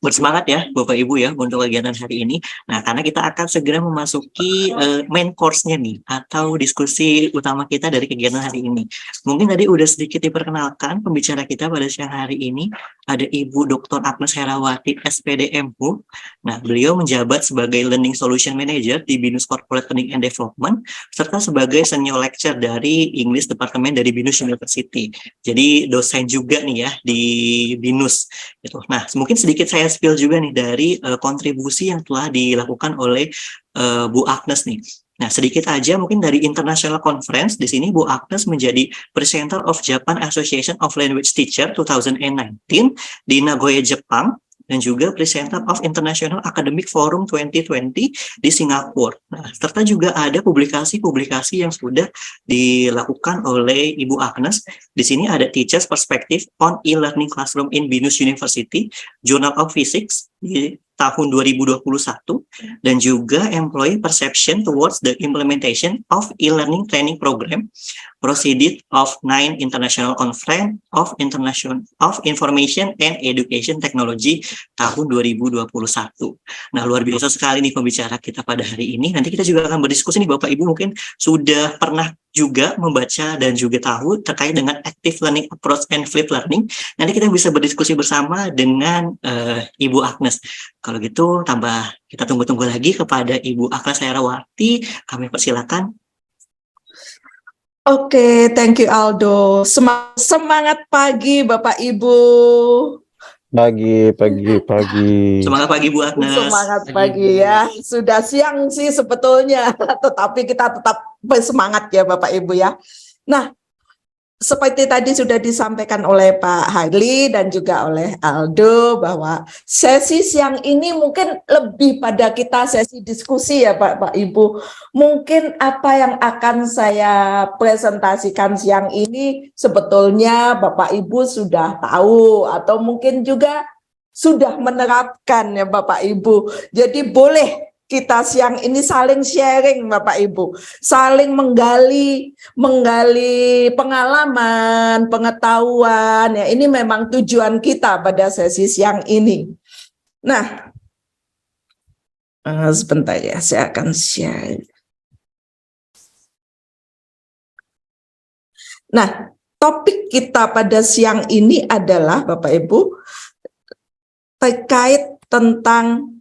bersemangat ya Bapak Ibu ya untuk kegiatan hari ini. Nah, karena kita akan segera memasuki main course-nya nih atau diskusi utama kita dari kegiatan hari ini. Mungkin tadi udah sedikit diperkenalkan pembicara kita pada siang hari ini, ada Ibu Dr. Agnes Herawati SPD MHU. Nah, beliau menjabat sebagai Learning Solution Manager di BINUS Corporate Learning and Development serta sebagai senior lecturer dari English Department dari BINUS University. Jadi dosen juga nih ya di BINUS gitu. Nah, mungkin sedikit saya spill juga nih dari kontribusi yang telah dilakukan oleh Bu Agnes nih. Nah, sedikit aja mungkin dari International Conference, di sini Bu Agnes menjadi Presenter of Japan Association of Language Teacher 2019 di Nagoya, Jepang, dan juga Presenter of International Academic Forum 2020 di Singapura. Nah, serta juga ada publikasi-publikasi yang sudah dilakukan oleh Ibu Agnes. Di sini ada Teachers Perspective on E-Learning Classroom in BINUS University, Journal of Physics di tahun 2021, dan juga Employee Perception Towards the Implementation of E-Learning Training Program, Proceeded of 9 International Conference of Information and Education Technology tahun 2021. Nah, luar biasa sekali nih pembicara kita pada hari ini. Nanti kita juga akan berdiskusi nih Bapak Ibu mungkin sudah pernah juga membaca dan juga tahu terkait dengan active learning approach and flip learning. Nanti kita bisa berdiskusi bersama dengan Ibu Agnes. Kalau gitu kita tunggu-tunggu lagi kepada Ibu Agnes Herawati. Kami persilakan. Oke, thank you Aldo. Semangat pagi Bapak Ibu. Pagi. Semangat pagi Bu Agnes. Semangat pagi ya. Sudah siang sih sebetulnya, tetapi kita tetap bersemangat ya Bapak Ibu ya. Nah, seperti tadi sudah disampaikan oleh Pak Harli dan juga oleh Aldo bahwa sesi siang ini mungkin lebih pada kita sesi diskusi ya Pak Ibu. Mungkin apa yang akan saya presentasikan siang ini sebetulnya Bapak Ibu sudah tahu atau mungkin juga sudah menerapkan ya Bapak Ibu. Jadi boleh kita siang ini saling sharing Bapak Ibu, saling menggali pengalaman, pengetahuan ya. Ini memang tujuan kita pada sesi siang ini. Nah, sebentar ya, saya akan share. Nah, topik kita pada siang ini adalah Bapak Ibu terkait tentang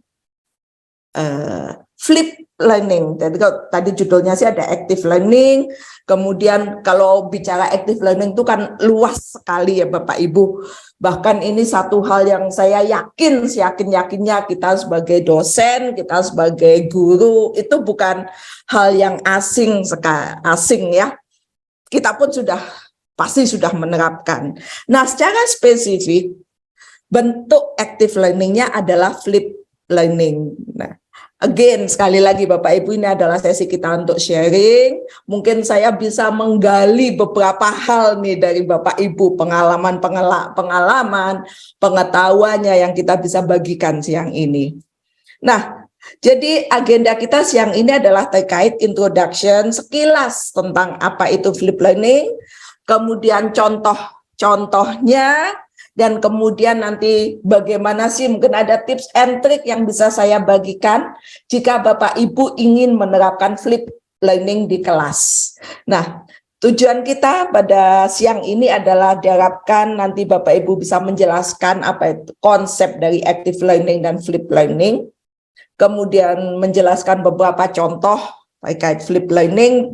flip learning. Jadi tadi judulnya sih ada active learning. Kemudian kalau bicara active learning itu kan luas sekali ya Bapak Ibu. Bahkan ini satu hal yang saya yakinnya kita sebagai dosen, kita sebagai guru itu bukan hal yang asing ya. Kita pun pasti sudah menerapkan. Nah, secara spesifik bentuk active learning-nya adalah flip learning. Nah, again, sekali lagi Bapak Ibu, ini adalah sesi kita untuk sharing. Mungkin saya bisa menggali beberapa hal nih dari Bapak Ibu, pengalaman, pengetahuannya yang kita bisa bagikan siang ini. Nah, jadi agenda kita siang ini adalah terkait introduction sekilas tentang apa itu flip learning, kemudian contohnya, dan kemudian nanti bagaimana sih mungkin ada tips and trick yang bisa saya bagikan jika Bapak Ibu ingin menerapkan flip learning di kelas. Nah, tujuan kita pada siang ini adalah diharapkan nanti Bapak Ibu bisa menjelaskan apa itu konsep dari active learning dan flip learning, kemudian menjelaskan beberapa contoh terkait flip learning,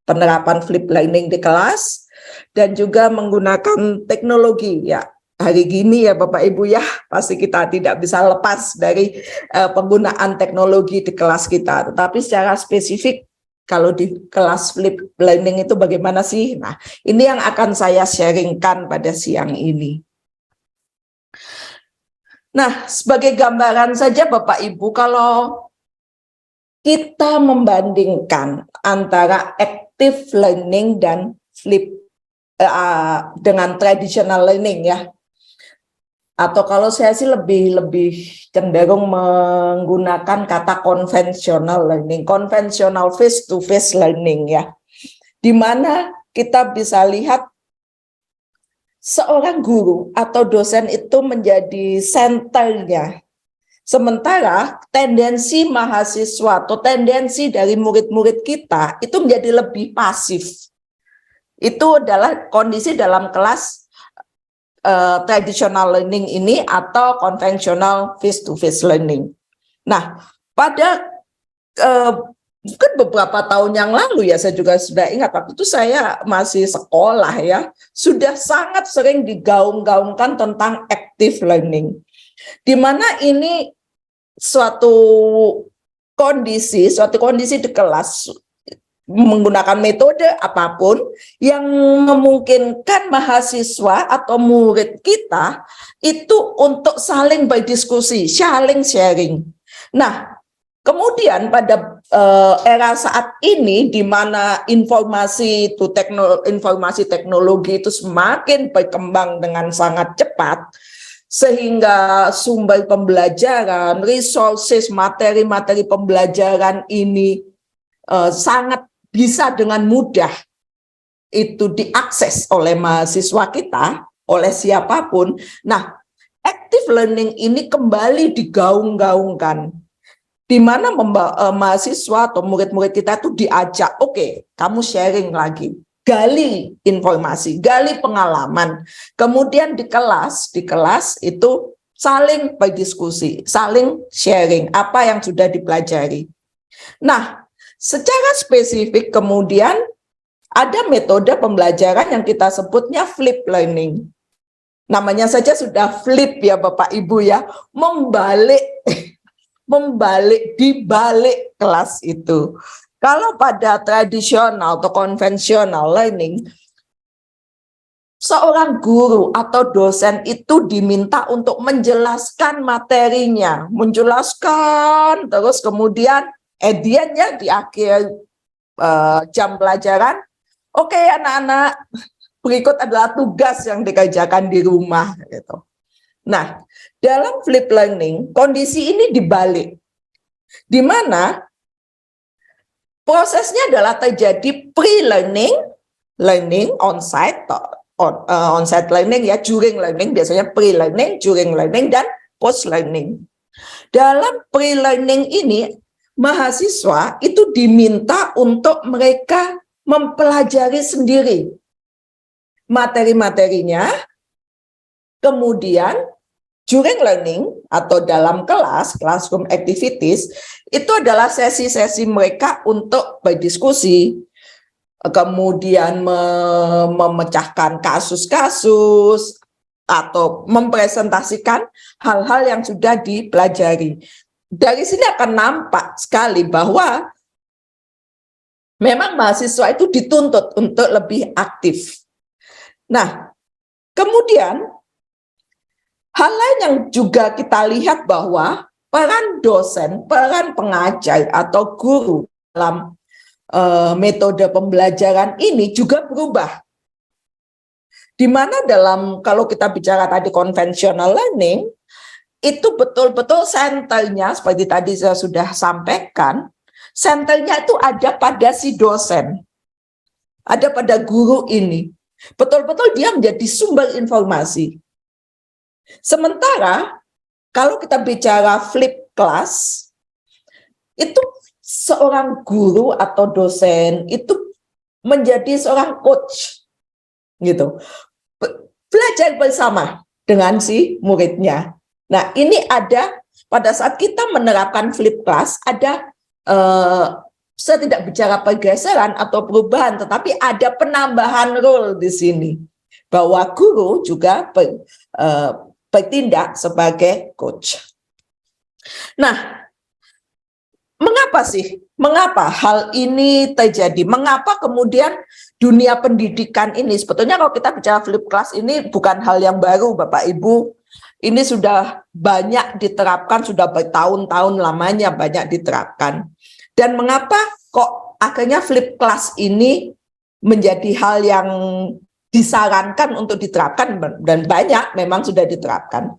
penerapan flip learning di kelas, dan juga menggunakan teknologi ya. Hari gini ya Bapak Ibu ya, pasti kita tidak bisa lepas dari penggunaan teknologi di kelas kita. Tetapi secara spesifik kalau di kelas flip learning itu bagaimana sih? Nah, ini yang akan saya sharingkan pada siang ini. Nah, sebagai gambaran saja Bapak Ibu, kalau kita membandingkan antara active learning dan flip dengan traditional learning ya, atau kalau saya sih lebih cenderung menggunakan kata konvensional learning, konvensional face to face learning ya, di mana kita bisa lihat seorang guru atau dosen itu menjadi senternya. Sementara tendensi mahasiswa atau tendensi dari murid-murid kita itu menjadi lebih pasif. Itu adalah kondisi dalam kelas traditional learning ini atau konvensional face-to-face learning. Nah, pada mungkin beberapa tahun yang lalu ya, saya juga sudah ingat waktu itu saya masih sekolah ya, sudah sangat sering digaung-gaungkan tentang active learning, di mana ini suatu kondisi di kelas menggunakan metode apapun yang memungkinkan mahasiswa atau murid kita itu untuk saling berdiskusi, saling sharing. Nah, kemudian pada era saat ini di mana informasi teknologi itu semakin berkembang dengan sangat cepat, sehingga sumber pembelajaran, resources, materi-materi pembelajaran ini sangat bisa dengan mudah itu diakses oleh mahasiswa kita, oleh siapapun. Nah, active learning ini kembali digaung-gaungkan, di mana mahasiswa atau murid-murid kita tuh diajak, oke, kamu sharing lagi, gali informasi, gali pengalaman, kemudian di kelas itu saling berdiskusi, saling sharing apa yang sudah dipelajari. Nah, secara spesifik kemudian ada metode pembelajaran yang kita sebutnya flip learning. Namanya saja sudah flip ya Bapak Ibu ya, dibalik kelas itu. Kalau pada tradisional atau konvensional learning, seorang guru atau dosen itu diminta untuk menjelaskan materinya, menjelaskan terus kemudian di akhir jam pelajaran, oke anak-anak, berikut adalah tugas yang dikerjakan di rumah gitu. Nah, dalam flip learning kondisi ini dibalik, di mana prosesnya adalah terjadi pre-learning, learning on-site learning ya, during learning, biasanya pre-learning, during learning, dan post-learning. Dalam pre-learning ini, mahasiswa itu diminta untuk mereka mempelajari sendiri materi-materinya, kemudian during learning atau dalam kelas, classroom activities, itu adalah sesi-sesi mereka untuk berdiskusi, kemudian memecahkan kasus-kasus, atau mempresentasikan hal-hal yang sudah dipelajari. Dari sini akan nampak sekali bahwa memang mahasiswa itu dituntut untuk lebih aktif. Nah, kemudian hal lain yang juga kita lihat bahwa peran dosen, peran pengajar atau guru dalam metode pembelajaran ini juga berubah. Di mana kalau kita bicara tadi konvensional learning, itu betul-betul senternya, seperti tadi saya sudah sampaikan, senternya itu ada pada si dosen, ada pada guru ini. Betul-betul dia menjadi sumber informasi. Sementara kalau kita bicara flip class, itu seorang guru atau dosen itu menjadi seorang coach, gitu. Belajar bersama dengan si muridnya. Nah, ini ada pada saat kita menerapkan flip class, ada saya tidak bicara pergeseran atau perubahan, tetapi ada penambahan role di sini, bahwa guru juga bertindak sebagai coach. Nah, mengapa hal ini terjadi? Mengapa kemudian dunia pendidikan ini, sebetulnya kalau kita bicara flip class ini bukan hal yang baru Bapak Ibu, ini sudah banyak diterapkan, sudah bertahun-tahun lamanya banyak diterapkan. Dan mengapa kok akhirnya flip class ini menjadi hal yang disarankan untuk diterapkan, dan banyak memang sudah diterapkan.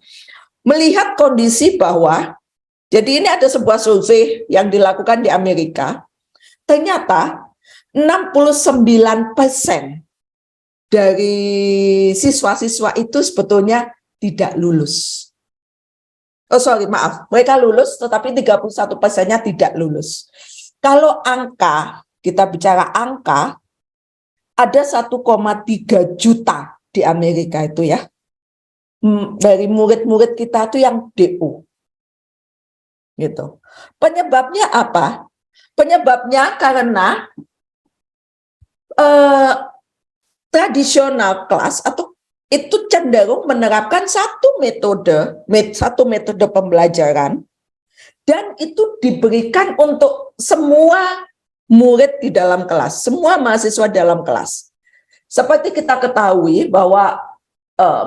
Melihat kondisi bahwa, jadi ini ada sebuah survei yang dilakukan di Amerika, ternyata 69% dari siswa-siswa itu sebetulnya tidak lulus. Mereka lulus tetapi 31%-nya tidak lulus. Kalau angka, kita bicara angka, ada 1,3 juta di Amerika itu ya. Dari murid-murid kita itu yang DO. Gitu. Penyebabnya apa? Penyebabnya karena tradisional kelas atau itu cenderung menerapkan satu metode pembelajaran dan itu diberikan untuk semua murid di dalam kelas, semua mahasiswa dalam kelas. Seperti kita ketahui bahwa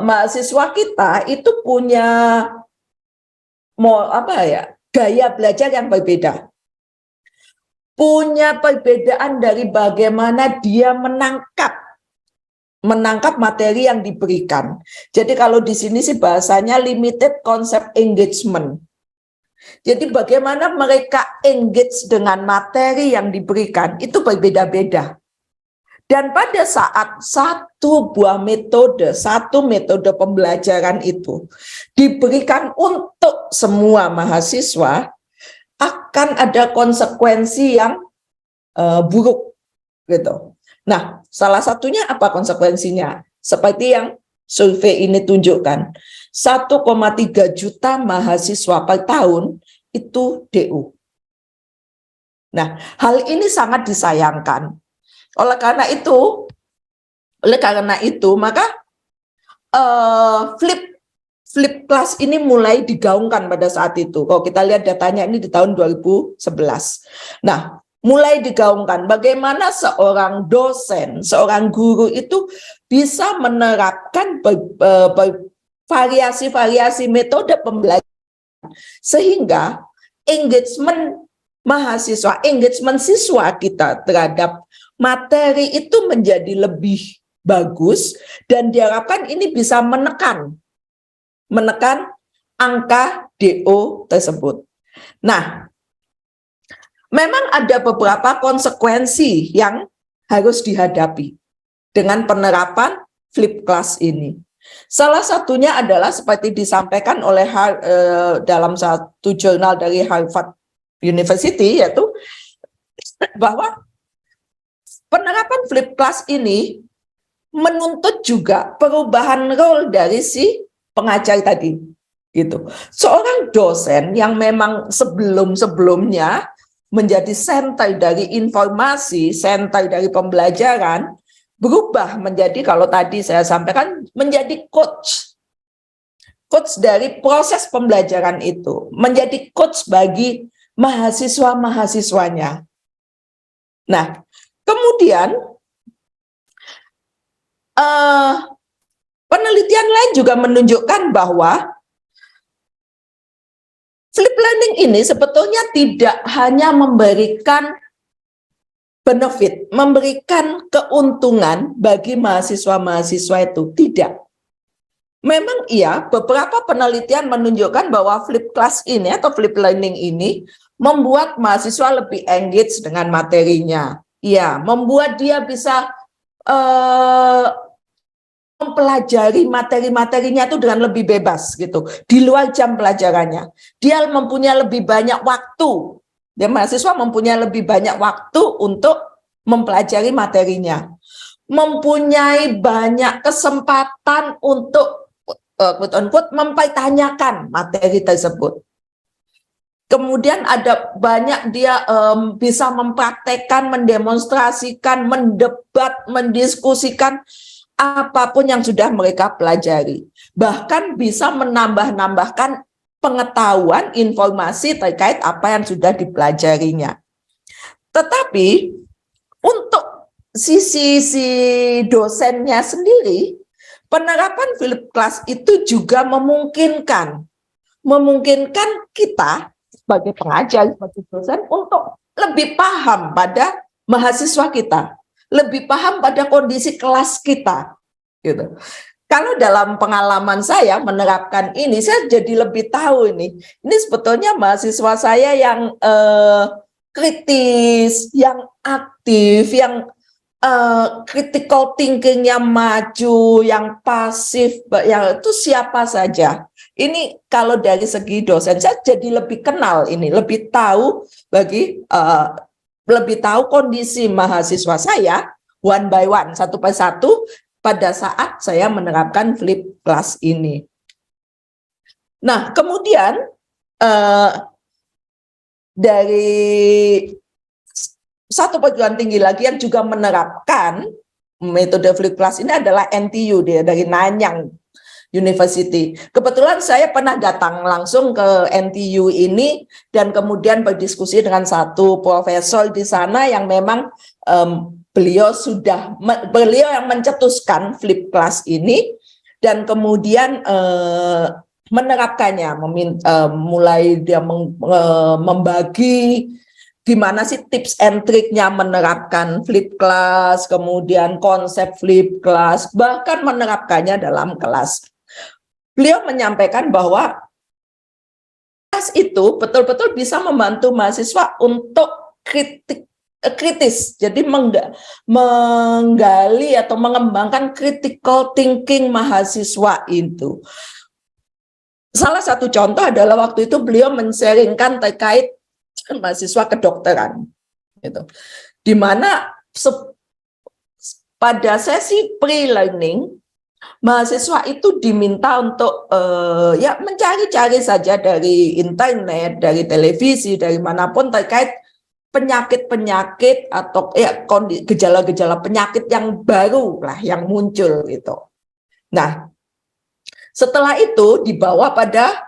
mahasiswa kita itu punya gaya belajar yang berbeda. Punya perbedaan dari bagaimana dia menangkap materi yang diberikan. Jadi kalau di sini sih bahasanya limited concept engagement. Jadi bagaimana mereka engage dengan materi yang diberikan itu berbeda-beda. Dan pada saat satu metode pembelajaran itu diberikan untuk semua mahasiswa, akan ada konsekuensi yang buruk gitu. Nah, salah satunya apa konsekuensinya? Seperti yang survei ini tunjukkan, 1,3 juta mahasiswa per tahun itu DU. Nah, hal ini sangat disayangkan. Oleh karena itu, maka flip class ini mulai digaungkan pada saat itu. Kalau kita lihat datanya ini di tahun 2011. Nah, mulai digaungkan bagaimana seorang dosen, seorang guru itu bisa menerapkan variasi-variasi metode pembelajaran sehingga engagement mahasiswa, engagement siswa kita terhadap materi itu menjadi lebih bagus dan diharapkan ini bisa menekan angka DO tersebut. Nah, memang ada beberapa konsekuensi yang harus dihadapi dengan penerapan flip class ini. Salah satunya adalah seperti disampaikan oleh dalam satu jurnal dari Harvard University, yaitu bahwa penerapan flip class ini menuntut juga perubahan role dari si pengajar tadi. Gitu. Seorang dosen yang memang sebelum-sebelumnya menjadi center dari informasi, center dari pembelajaran, berubah menjadi, kalau tadi saya sampaikan, menjadi coach dari proses pembelajaran itu, menjadi coach bagi mahasiswa-mahasiswanya. Nah, kemudian penelitian lain juga menunjukkan bahwa flip learning ini sebetulnya tidak hanya memberikan benefit, memberikan keuntungan bagi mahasiswa-mahasiswa itu, tidak. Memang iya, beberapa penelitian menunjukkan bahwa flip class ini atau flip learning ini membuat mahasiswa lebih engage dengan materinya. Iya, membuat dia bisa mempelajari materi-materinya itu dengan lebih bebas gitu, di luar jam pelajarannya. Dia mempunyai lebih banyak waktu. Ya, mahasiswa mempunyai lebih banyak waktu untuk mempelajari materinya. Mempunyai banyak kesempatan untuk mempertanyakan materi tersebut. Kemudian ada banyak dia bisa mempraktekkan, mendemonstrasikan, mendebat, mendiskusikan apapun yang sudah mereka pelajari. Bahkan bisa menambahkan pengetahuan, informasi terkait apa yang sudah dipelajarinya. Tetapi untuk sisi dosennya sendiri, penerapan flip class itu juga memungkinkan kita sebagai pengajar, sebagai dosen untuk lebih paham pada mahasiswa kita, lebih paham pada kondisi kelas kita, gitu. Kalau dalam pengalaman saya menerapkan ini, saya jadi lebih tahu ini sebetulnya mahasiswa saya yang kritis, yang aktif, yang critical thinking-nya maju, yang pasif, yang itu siapa saja. Ini kalau dari segi dosen saya jadi lebih kenal ini, lebih tahu lebih tahu kondisi mahasiswa saya one by one, satu per satu pada saat saya menerapkan flip class ini. Nah, kemudian dari satu perguruan tinggi lagi yang juga menerapkan metode flip class ini adalah NTU, dia dari Nanyang University. Kebetulan saya pernah datang langsung ke NTU ini dan kemudian berdiskusi dengan satu profesor di sana yang memang beliau yang mencetuskan flip class ini dan kemudian menerapkannya, mulai dia membagi gimana sih tips and triknya menerapkan flip class, kemudian konsep flip class, bahkan menerapkannya dalam kelas. Beliau menyampaikan bahwa kelas itu betul-betul bisa membantu mahasiswa untuk kritis, jadi menggali atau mengembangkan critical thinking mahasiswa itu. Salah satu contoh adalah waktu itu beliau men-sharingkan terkait mahasiswa kedokteran, gitu. Di mana pada sesi pre-learning mahasiswa itu diminta untuk ya mencari-cari saja dari internet, dari televisi, dari manapun terkait penyakit-penyakit atau ya gejala-gejala penyakit yang baru lah yang muncul gitu. Nah, setelah itu dibawa pada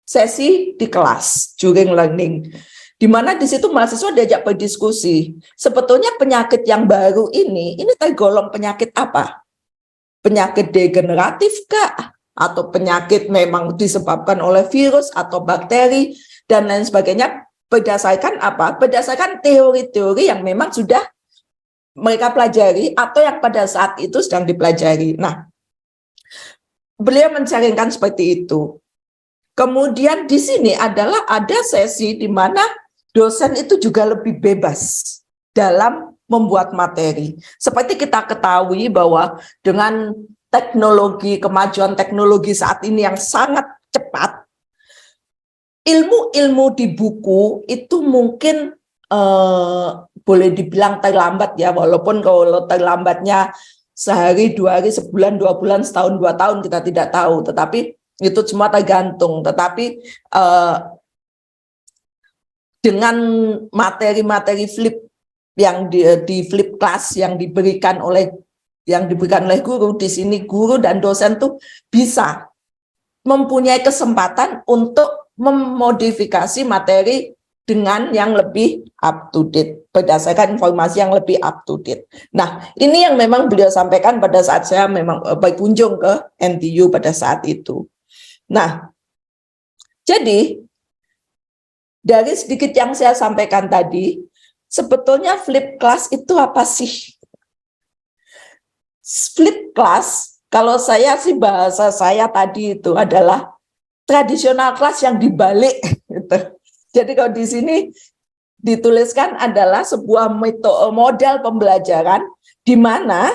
sesi di kelas during learning, di mana di situ mahasiswa diajak berdiskusi. Sebetulnya penyakit yang baru ini tergolong penyakit apa? Penyakit degeneratif kah? Atau penyakit memang disebabkan oleh virus atau bakteri dan lain sebagainya? Berdasarkan apa? Berdasarkan teori-teori yang memang sudah mereka pelajari atau yang pada saat itu sedang dipelajari. Nah, beliau mencaringkan seperti itu. Kemudian di sini ada sesi di mana dosen itu juga lebih bebas dalam membuat materi. Seperti kita ketahui bahwa dengan kemajuan teknologi saat ini yang sangat cepat, ilmu-ilmu di buku itu mungkin boleh dibilang terlambat ya, walaupun kalau terlambatnya sehari, 2 hari, sebulan, 2 bulan, setahun, 2 tahun kita tidak tahu, tetapi itu semua tergantung. Tetapi dengan materi-materi flip yang di flip class yang diberikan oleh guru, di sini guru dan dosen tuh bisa mempunyai kesempatan untuk memodifikasi materi dengan yang lebih up to date, berdasarkan informasi yang lebih up to date. Nah, ini yang memang beliau sampaikan pada saat saya memang berkunjung ke NTU pada saat itu. Nah, jadi dari sedikit yang saya sampaikan tadi, sebetulnya flip class itu apa sih? Flip class, kalau saya sih bahasa saya tadi itu adalah tradisional class yang dibalik gitu. Jadi kalau di sini dituliskan adalah sebuah model pembelajaran di mana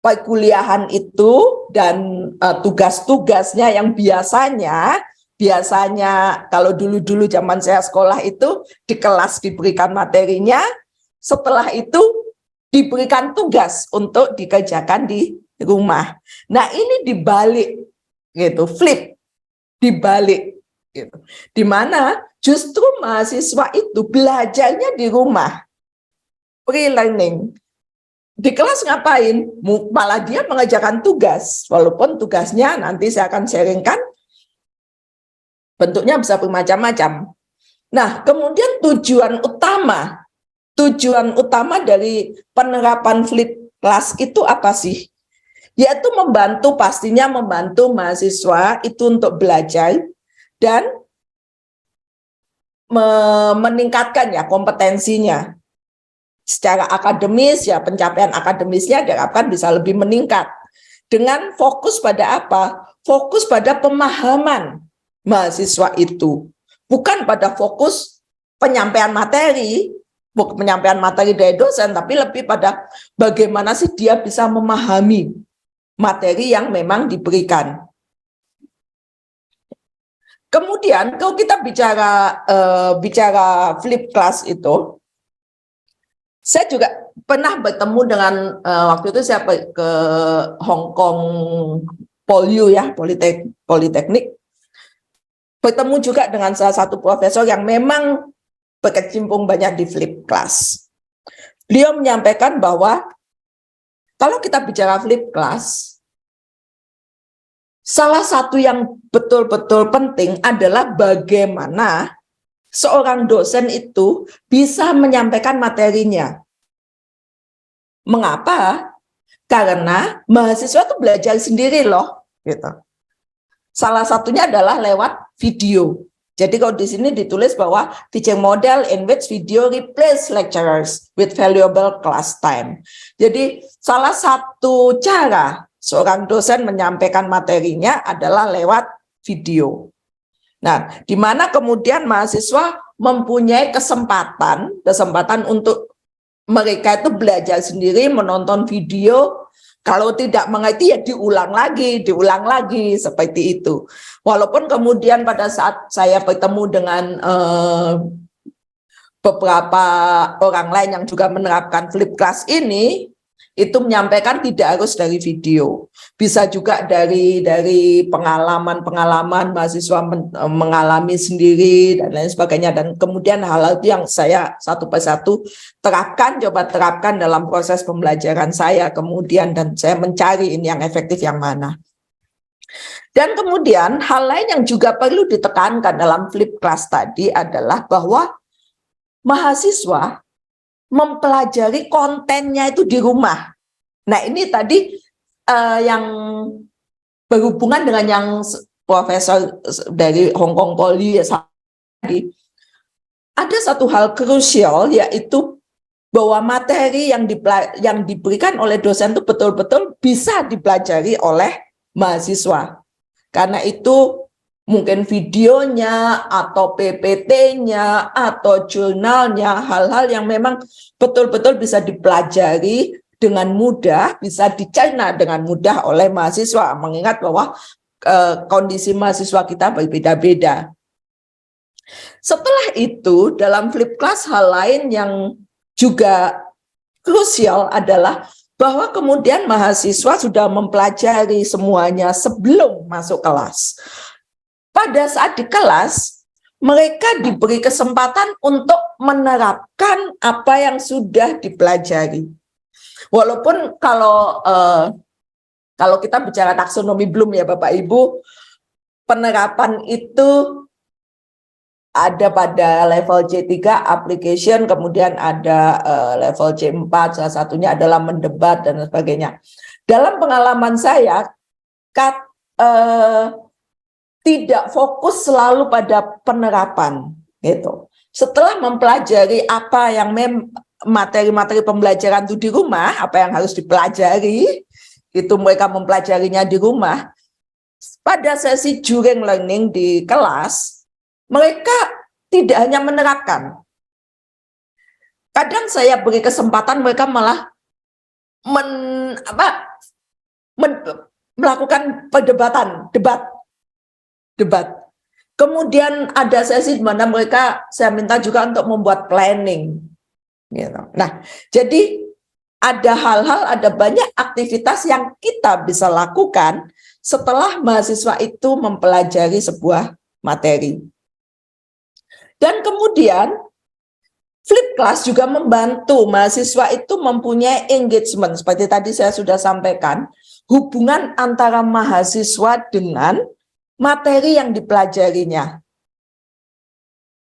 perkuliahan itu dan tugas-tugasnya yang biasanya kalau dulu-dulu zaman saya sekolah itu di kelas diberikan materinya, setelah itu diberikan tugas untuk dikerjakan di rumah. Nah, ini dibalik gitu, flip, dibalik gitu. Di mana justru mahasiswa itu belajarnya di rumah, pre-learning. Di kelas ngapain? Malah dia mengerjakan tugas, walaupun tugasnya nanti saya akan sharingkan bentuknya bisa bermacam-macam. Nah, kemudian tujuan utama dari penerapan flip class itu apa sih? Yaitu pastinya membantu mahasiswa itu untuk belajar dan meningkatkan ya kompetensinya. Secara akademis ya pencapaian akademisnya diharapkan bisa lebih meningkat. Dengan fokus pada apa? Fokus pada pemahaman mahasiswa itu. Bukan pada fokus penyampaian materi, penyampaian materi dari dosen, tapi lebih pada bagaimana sih dia bisa memahami materi yang memang diberikan. Kemudian kalau kita bicara flip class itu, saya juga pernah bertemu dengan waktu itu saya ke Hong Kong Polyu ya, Politeknik, bertemu juga dengan salah satu profesor yang memang berkecimpung banyak di flip class. Beliau menyampaikan bahwa kalau kita bicara flip class, salah satu yang betul-betul penting adalah bagaimana seorang dosen itu bisa menyampaikan materinya. Mengapa? Karena mahasiswa itu belajar sendiri loh, gitu. Salah satunya adalah lewat video. Jadi kalau di sini ditulis bahwa teaching model in which video replace lecturers with valuable class time. Jadi salah satu cara seorang dosen menyampaikan materinya adalah lewat video. Nah, di mana kemudian mahasiswa mempunyai kesempatan untuk mereka itu belajar sendiri, menonton video. Kalau tidak mengerti ya diulang lagi seperti itu. Walaupun kemudian pada saat saya bertemu dengan beberapa orang lain yang juga menerapkan flip class ini, itu menyampaikan tidak harus dari video, bisa juga dari pengalaman mahasiswa mengalami sendiri dan lain sebagainya, dan kemudian hal-hal itu yang saya satu persatu coba terapkan dalam proses pembelajaran saya kemudian, dan saya mencari ini yang efektif yang mana. Dan kemudian hal lain yang juga perlu ditekankan dalam flip class tadi adalah bahwa mahasiswa mempelajari kontennya itu di rumah. Nah, ini tadi yang berhubungan dengan yang profesor dari Hong Kong Poly tadi. Ada satu hal krusial, yaitu bahwa materi yang diberikan oleh dosen itu betul-betul bisa dipelajari oleh mahasiswa. Karena itu mungkin videonya atau PPT-nya atau jurnalnya, hal-hal yang memang betul-betul bisa dipelajari dengan mudah, bisa dicerna dengan mudah oleh mahasiswa, mengingat bahwa kondisi mahasiswa kita berbeda-beda. Setelah itu, dalam flip class hal lain yang juga krusial adalah bahwa kemudian mahasiswa sudah mempelajari semuanya sebelum masuk kelas. Pada saat di kelas, mereka diberi kesempatan untuk menerapkan apa yang sudah dipelajari. Walaupun kalau kita bicara taksonomi Bloom ya Bapak Ibu, penerapan itu ada pada level C3 application, kemudian ada level C4, salah satunya adalah mendebat dan sebagainya. Dalam pengalaman saya, tidak fokus selalu pada penerapan gitu. Setelah mempelajari apa yang materi-materi pembelajaran itu di rumah, apa yang harus dipelajari, itu mereka mempelajarinya di rumah. Pada sesi during learning di kelas, mereka tidak hanya menerapkan. Kadang saya beri kesempatan mereka malah melakukan debat. Kemudian ada sesi di mana saya minta juga untuk membuat planning. Gitu. Nah, jadi ada hal-hal, ada banyak aktivitas yang kita bisa lakukan setelah mahasiswa itu mempelajari sebuah materi. Dan kemudian flip class juga membantu mahasiswa itu mempunyai engagement. Seperti tadi saya sudah sampaikan, hubungan antara mahasiswa dengan materi yang dipelajarinya.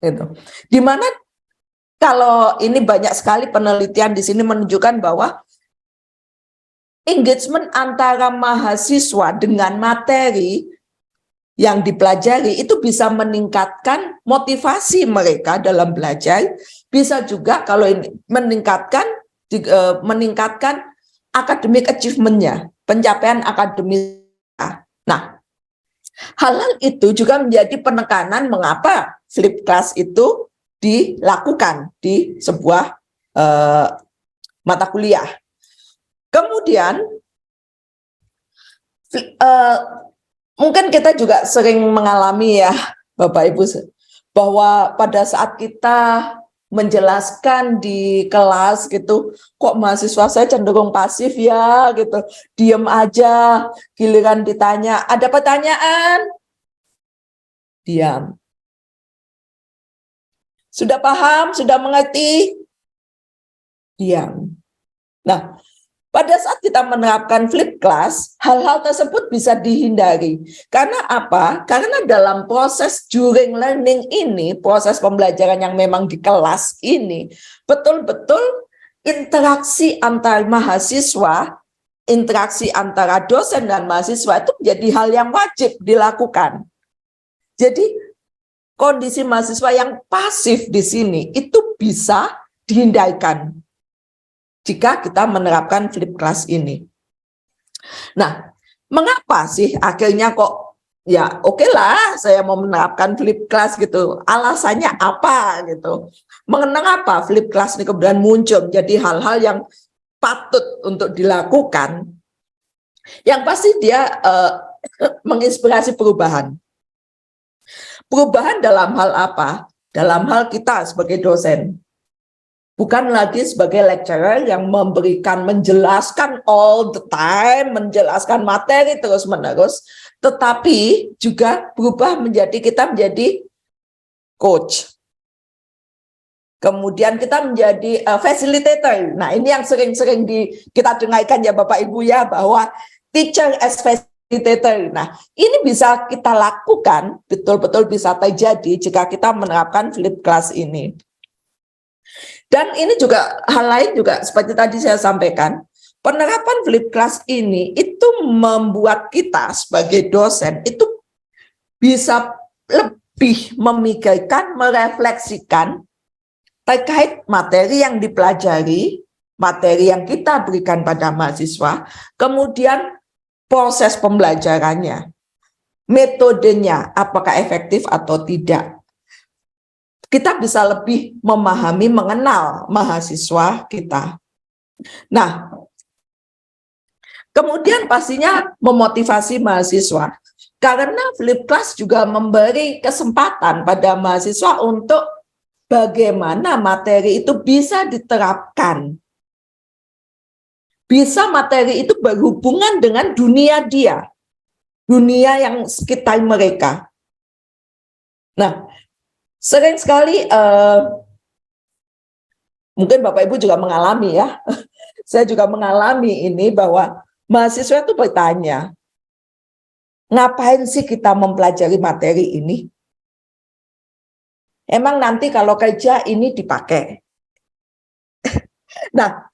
Gitu. Dimana kalau ini banyak sekali penelitian di sini menunjukkan bahwa engagement antara mahasiswa dengan materi yang dipelajari itu bisa meningkatkan motivasi mereka dalam belajar, bisa juga kalau ini meningkatkan academic achievement-nya, pencapaian akademis. Nah, hal-hal itu juga menjadi penekanan mengapa flip class itu dilakukan di sebuah mata kuliah. Kemudian mungkin kita juga sering mengalami ya Bapak Ibu, bahwa pada saat kita menjelaskan di kelas gitu, kok mahasiswa saya cenderung pasif ya gitu, diem aja, giliran ditanya ada pertanyaan, diam. Sudah paham, sudah mengerti, diam. Nah, pada saat kita menerapkan flip class, hal-hal tersebut bisa dihindari. Karena apa? Karena dalam proses during learning ini, proses pembelajaran yang memang di kelas ini, betul-betul interaksi antar mahasiswa, interaksi antara dosen dan mahasiswa itu menjadi hal yang wajib dilakukan. Jadi, kondisi mahasiswa yang pasif di sini itu bisa dihindarkan jika kita menerapkan flip class ini. Nah, mengapa sih akhirnya kok ya oke lah saya mau menerapkan flip class gitu. Alasannya apa gitu. Mengapa flip class ini kemudian muncul menjadi hal-hal yang patut untuk dilakukan. Yang pasti dia menginspirasi perubahan. Perubahan dalam hal apa? Dalam hal kita sebagai dosen. Bukan lagi sebagai lecturer yang menjelaskan all the time, menjelaskan materi terus-menerus, tetapi juga berubah kita menjadi coach. Kemudian kita menjadi facilitator. Nah, ini yang sering-sering kita dengarkan ya Bapak Ibu ya, bahwa teacher as facilitator. Nah, ini bisa kita lakukan, betul-betul bisa terjadi jika kita menerapkan flip class ini. Dan ini juga hal lain juga seperti tadi saya sampaikan, penerapan flip class ini itu membuat kita sebagai dosen itu bisa lebih memikirkan, merefleksikan terkait materi yang dipelajari, materi yang kita berikan pada mahasiswa, kemudian proses pembelajarannya, metodenya apakah efektif atau tidak. Kita bisa lebih memahami, mengenal mahasiswa kita. Nah, kemudian pastinya memotivasi mahasiswa. Karena flip class juga memberi kesempatan pada mahasiswa untuk bagaimana materi itu bisa diterapkan. Bisa materi itu berhubungan dengan dunia dia. Dunia yang sekitar mereka. Nah, sering sekali, mungkin Bapak Ibu juga mengalami ya, saya juga mengalami ini bahwa mahasiswa itu bertanya, ngapain sih kita mempelajari materi ini? Emang nanti kalau kerja ini dipakai? Nah,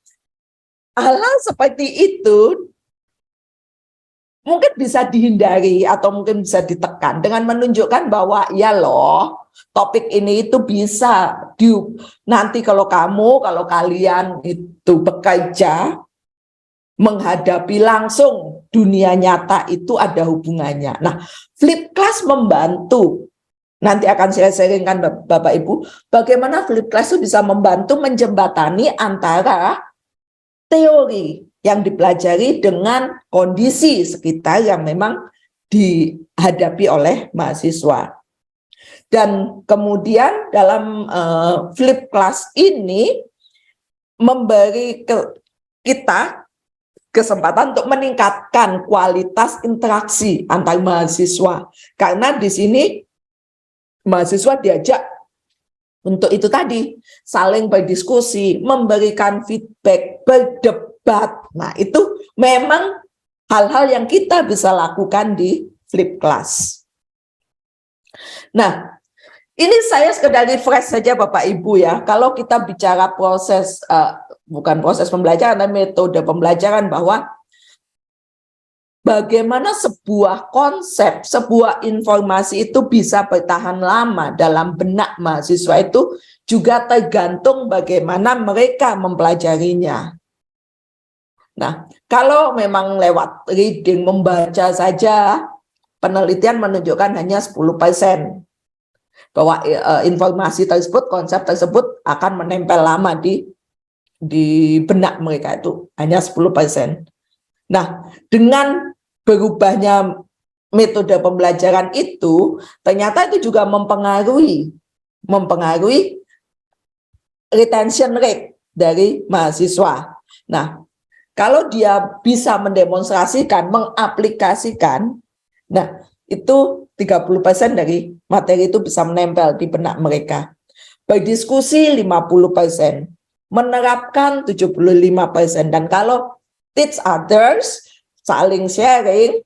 hal-hal seperti itu mungkin bisa dihindari atau mungkin bisa ditekan dengan menunjukkan bahwa ya loh, topik ini itu bisa nanti kalau kalian itu bekerja menghadapi langsung dunia nyata itu ada hubungannya. Nah, flip class membantu. Nanti akan saya sharingkan Bapak Ibu bagaimana flip class itu bisa membantu menjembatani antara teori yang dipelajari dengan kondisi sekitar yang memang dihadapi oleh mahasiswa. Dan kemudian dalam flip class ini memberi kita kesempatan untuk meningkatkan kualitas interaksi antar mahasiswa. Karena di sini mahasiswa diajak untuk itu tadi, saling berdiskusi, memberikan feedback, berdebat. Nah, itu memang hal-hal yang kita bisa lakukan di flip class. Nah, ini saya sekedar refresh saja Bapak Ibu ya. Kalau kita bicara proses, bukan proses pembelajaran, tapi metode pembelajaran, bahwa bagaimana sebuah konsep, sebuah informasi itu bisa bertahan lama dalam benak mahasiswa itu juga tergantung bagaimana mereka mempelajarinya. Nah, kalau memang lewat reading, membaca saja, penelitian menunjukkan hanya 10%. bahwa informasi tersebut, konsep tersebut akan menempel lama di benak mereka, itu hanya 10%. Nah, dengan berubahnya metode pembelajaran itu, ternyata itu juga mempengaruhi retention rate dari mahasiswa. Nah, kalau dia bisa mendemonstrasikan, mengaplikasikan, nah itu 30% dari materi itu bisa menempel di benak mereka. Berdiskusi 50%, menerapkan 75%, dan kalau teach others, saling sharing,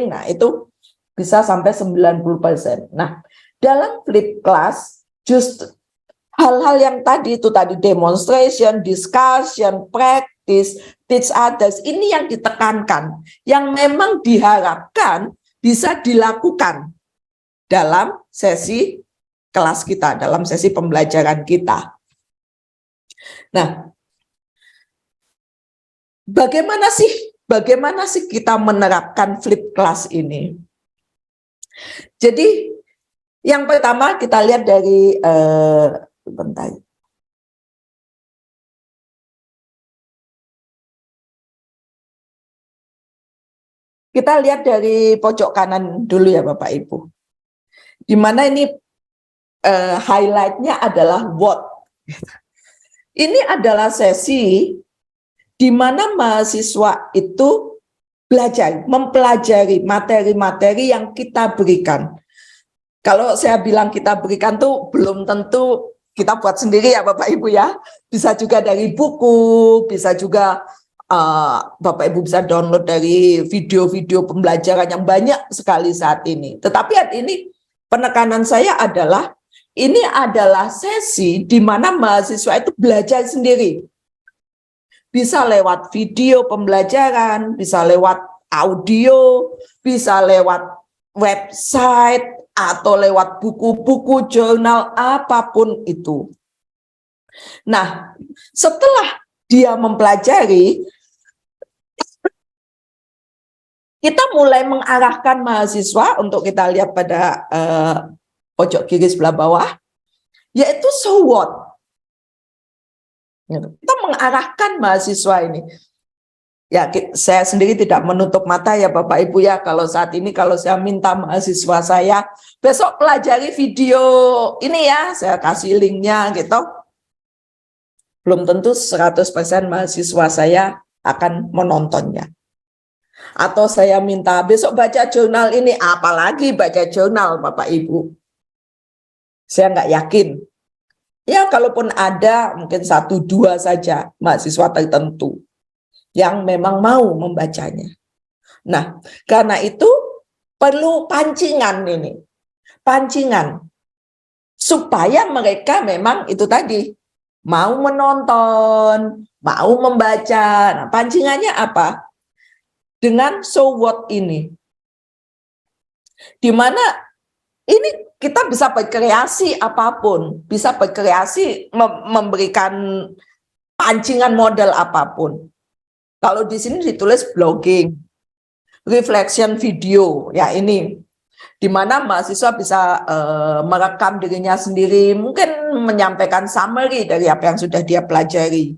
nah itu bisa sampai 90%. Nah, dalam flip class, justru hal-hal yang tadi demonstration, discussion, practice, teach others, ini yang ditekankan, yang memang diharapkan bisa dilakukan dalam sesi kelas kita, dalam sesi pembelajaran kita. Nah, bagaimana sih kita menerapkan flip class ini? Jadi yang pertama kita lihat dari bentar. Kita lihat dari pojok kanan dulu ya Bapak Ibu. Di mana ini highlight-nya adalah what. Ini adalah sesi di mana mahasiswa itu mempelajari materi-materi yang kita berikan. Kalau saya bilang kita berikan tuh belum tentu kita buat sendiri ya Bapak Ibu ya. Bisa juga dari buku, bisa juga Bapak Ibu bisa download dari video-video pembelajaran yang banyak sekali saat ini. Tetapi saat ini penekanan saya adalah ini adalah sesi di mana mahasiswa itu belajar sendiri. Bisa lewat video pembelajaran, bisa lewat audio, bisa lewat website, atau lewat buku-buku, jurnal, apapun itu. Nah, setelah dia mempelajari, kita mulai mengarahkan mahasiswa, untuk kita lihat pada pojok kiri sebelah bawah, yaitu so what. Kita mengarahkan mahasiswa ini. Ya, saya sendiri tidak menutup mata ya Bapak Ibu ya, kalau saat ini kalau saya minta mahasiswa saya, besok pelajari video ini ya, saya kasih linknya gitu. Belum tentu 100% mahasiswa saya akan menontonnya. Atau saya minta besok baca jurnal ini, apalagi baca jurnal Bapak Ibu. Saya nggak yakin. Ya, kalaupun ada mungkin 1-2 saja mahasiswa tertentu yang memang mau membacanya. Nah, karena itu perlu pancingan ini. Pancingan. Supaya mereka memang itu tadi, mau menonton, mau membaca. Nah, pancingannya apa? Dengan so what ini. Di mana ini kita bisa berkreasi apapun, bisa berkreasi memberikan pancingan model apapun. Kalau di sini ditulis blogging, reflection video, ya ini, di mana mahasiswa bisa merekam dirinya sendiri, mungkin menyampaikan summary dari apa yang sudah dia pelajari.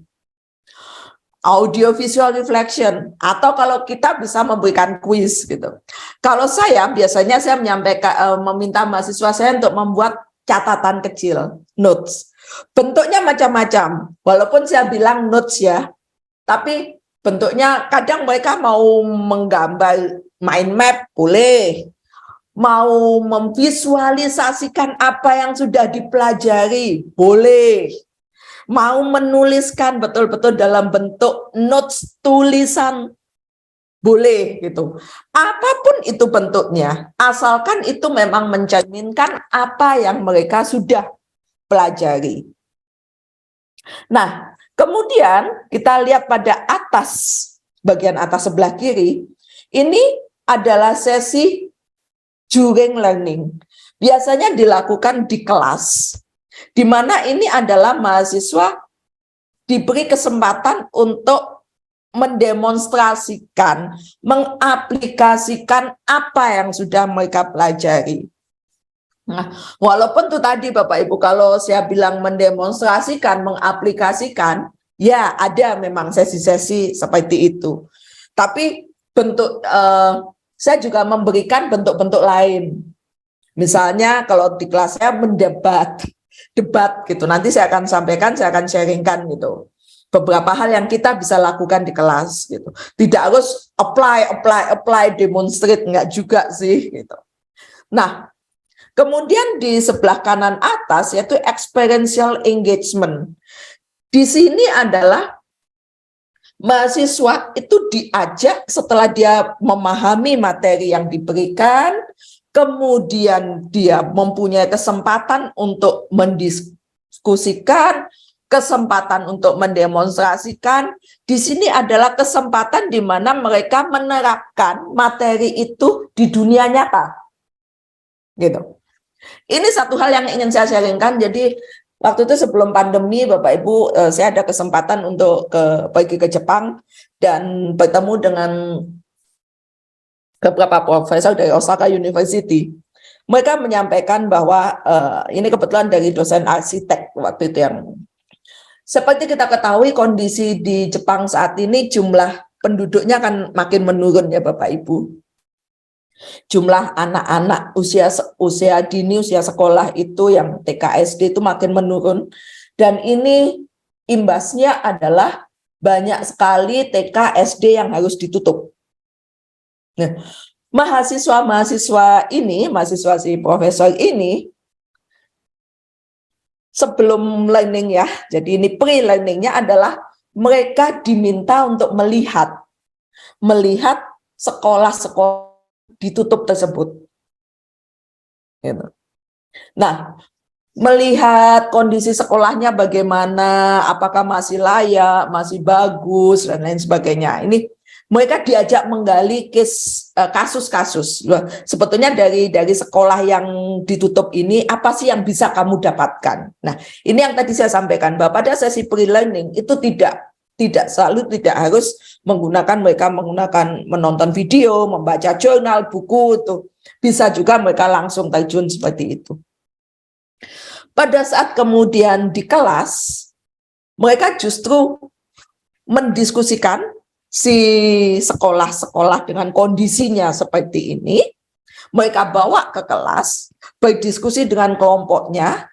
Audio visual reflection, atau kalau kita bisa memberikan quiz gitu. Kalau saya biasanya saya menyampaikan meminta mahasiswa saya untuk membuat catatan kecil, notes. Bentuknya macam-macam. Walaupun saya bilang notes ya, tapi bentuknya kadang mereka mau menggambar mind map boleh, mau memvisualisasikan apa yang sudah dipelajari boleh, mau menuliskan betul-betul dalam bentuk notes tulisan boleh gitu. Apapun itu bentuknya, asalkan itu memang mencerminkan apa yang mereka sudah pelajari. Nah, kemudian kita lihat pada atas, bagian atas sebelah kiri, ini adalah sesi during learning. Biasanya dilakukan di kelas, di mana ini adalah mahasiswa diberi kesempatan untuk mendemonstrasikan, mengaplikasikan apa yang sudah mereka pelajari. Nah, walaupun tuh tadi Bapak Ibu, kalau saya bilang mendemonstrasikan, mengaplikasikan, ya ada memang sesi-sesi seperti itu. Tapi saya juga memberikan bentuk-bentuk lain. Misalnya kalau di kelas saya debat gitu. Nanti saya akan sampaikan, saya akan sharingkan gitu. Beberapa hal yang kita bisa lakukan di kelas gitu. Tidak harus apply, demonstrate, enggak juga sih gitu. Nah, kemudian di sebelah kanan atas yaitu experiential engagement. Di sini adalah mahasiswa itu diajak setelah dia memahami materi yang diberikan, kemudian dia mempunyai kesempatan untuk mendiskusikan, kesempatan untuk mendemonstrasikan. Di sini adalah kesempatan di mana mereka menerapkan materi itu di dunia nyata. Gitu. Ini satu hal yang ingin saya sharingkan. Jadi waktu itu sebelum pandemi, Bapak Ibu, saya ada kesempatan untuk pergi ke Jepang dan bertemu dengan beberapa profesor dari Osaka University. Mereka menyampaikan bahwa ini kebetulan dari dosen arsitek waktu itu yang seperti kita ketahui kondisi di Jepang saat ini jumlah penduduknya kan makin menurun ya Bapak Ibu. Jumlah anak-anak usia dini, usia sekolah itu yang TK SD itu makin menurun, dan ini imbasnya adalah banyak sekali TK SD yang harus ditutup. Nah, mahasiswa si profesor ini sebelum learning ya, jadi ini pre-learningnya adalah mereka diminta untuk melihat sekolah-sekolah ditutup tersebut. Gitu. Nah, melihat kondisi sekolahnya bagaimana, apakah masih layak, masih bagus, dan lain sebagainya. Ini mereka diajak menggali kasus-kasus. Sebetulnya dari sekolah yang ditutup ini, apa sih yang bisa kamu dapatkan? Nah, ini yang tadi saya sampaikan, bahwa pada sesi pre-learning itu tidak harus mereka menggunakan menonton video, membaca jurnal, buku, itu bisa juga mereka langsung terjun seperti itu. Pada saat kemudian di kelas, mereka justru mendiskusikan si sekolah-sekolah dengan kondisinya seperti ini, mereka bawa ke kelas, berdiskusi dengan kelompoknya,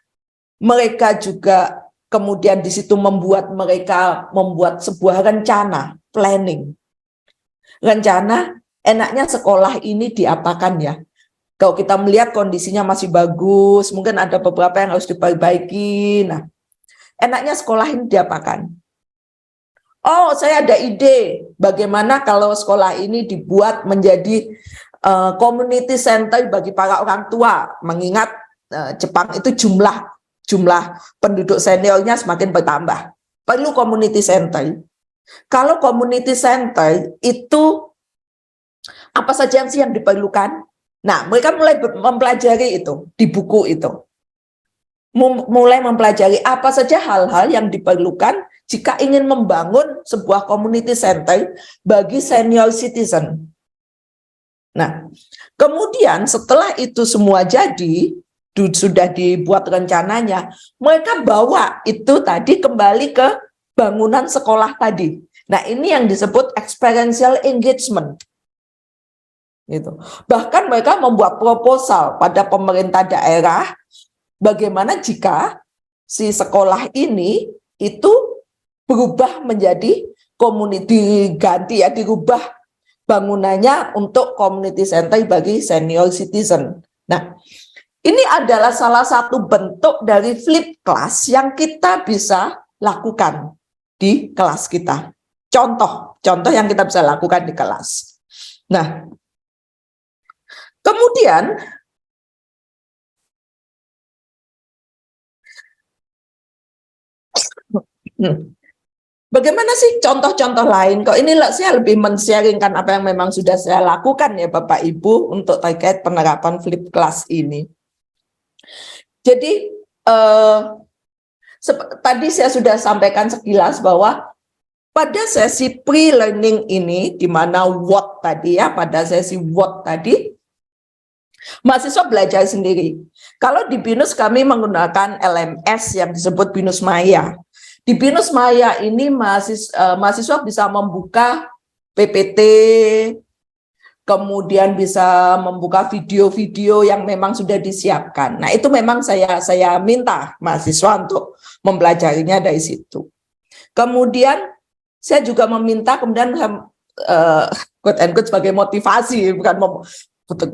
mereka juga kemudian di situ membuat sebuah rencana, planning. Rencana, enaknya sekolah ini diapakan ya? Kalau kita melihat kondisinya masih bagus, mungkin ada beberapa yang harus diperbaiki. Nah, enaknya sekolah ini diapakan? Oh, saya ada ide. Bagaimana kalau sekolah ini dibuat menjadi community center bagi para orang tua? Mengingat Jepang itu jumlah penduduk seniornya semakin bertambah. Perlu community center. Kalau community center itu apa saja sih yang diperlukan? Nah, mereka mulai mempelajari itu di buku itu. Mulai mempelajari apa saja hal-hal yang diperlukan jika ingin membangun sebuah community center bagi senior citizen. Nah, kemudian setelah itu semua jadi, sudah dibuat rencananya, mereka bawa itu tadi kembali ke bangunan sekolah tadi. Nah, ini yang disebut experiential engagement. Gitu. Bahkan mereka membuat proposal pada pemerintah daerah, bagaimana jika si sekolah ini itu berubah menjadi dirubah bangunannya untuk community center bagi senior citizen. Nah, ini adalah salah satu bentuk dari flip class yang kita bisa lakukan di kelas kita. Contoh yang kita bisa lakukan di kelas. Nah, kemudian bagaimana sih contoh-contoh lain? Kok ini saya lebih men-sharingkan apa yang memang sudah saya lakukan ya Bapak Ibu untuk terkait penerapan flip class ini. Jadi tadi saya sudah sampaikan sekilas bahwa pada sesi pre-learning ini, di mana pada sesi WOT tadi, Mahasiswa belajar sendiri. Kalau di BINUS kami menggunakan LMS yang disebut BINUS Maya. Di BINUS Maya ini mahasiswa bisa membuka PPT, kemudian bisa membuka video-video yang memang sudah disiapkan. Nah, itu memang saya minta mahasiswa untuk mempelajarinya dari situ. Kemudian saya juga meminta, kemudian quote and quote sebagai motivasi,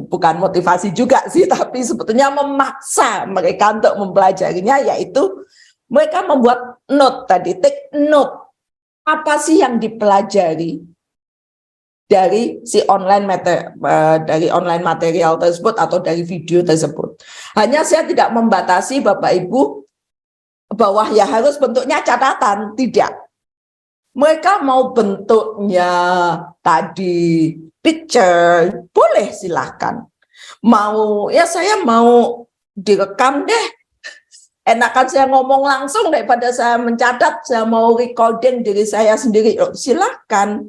bukan motivasi juga sih, tapi sebetulnya memaksa mereka untuk mempelajarinya, yaitu mereka membuat note tadi, take note, apa sih yang dipelajari dari si dari online material tersebut atau dari video tersebut. Hanya saya tidak membatasi Bapak Ibu bahwa ya harus bentuknya catatan, tidak. Mereka mau bentuknya tadi picture, boleh silahkan. Mau, ya saya mau direkam deh. Enakan saya ngomong langsung daripada saya mencatat, saya mau recording diri saya sendiri, silahkan.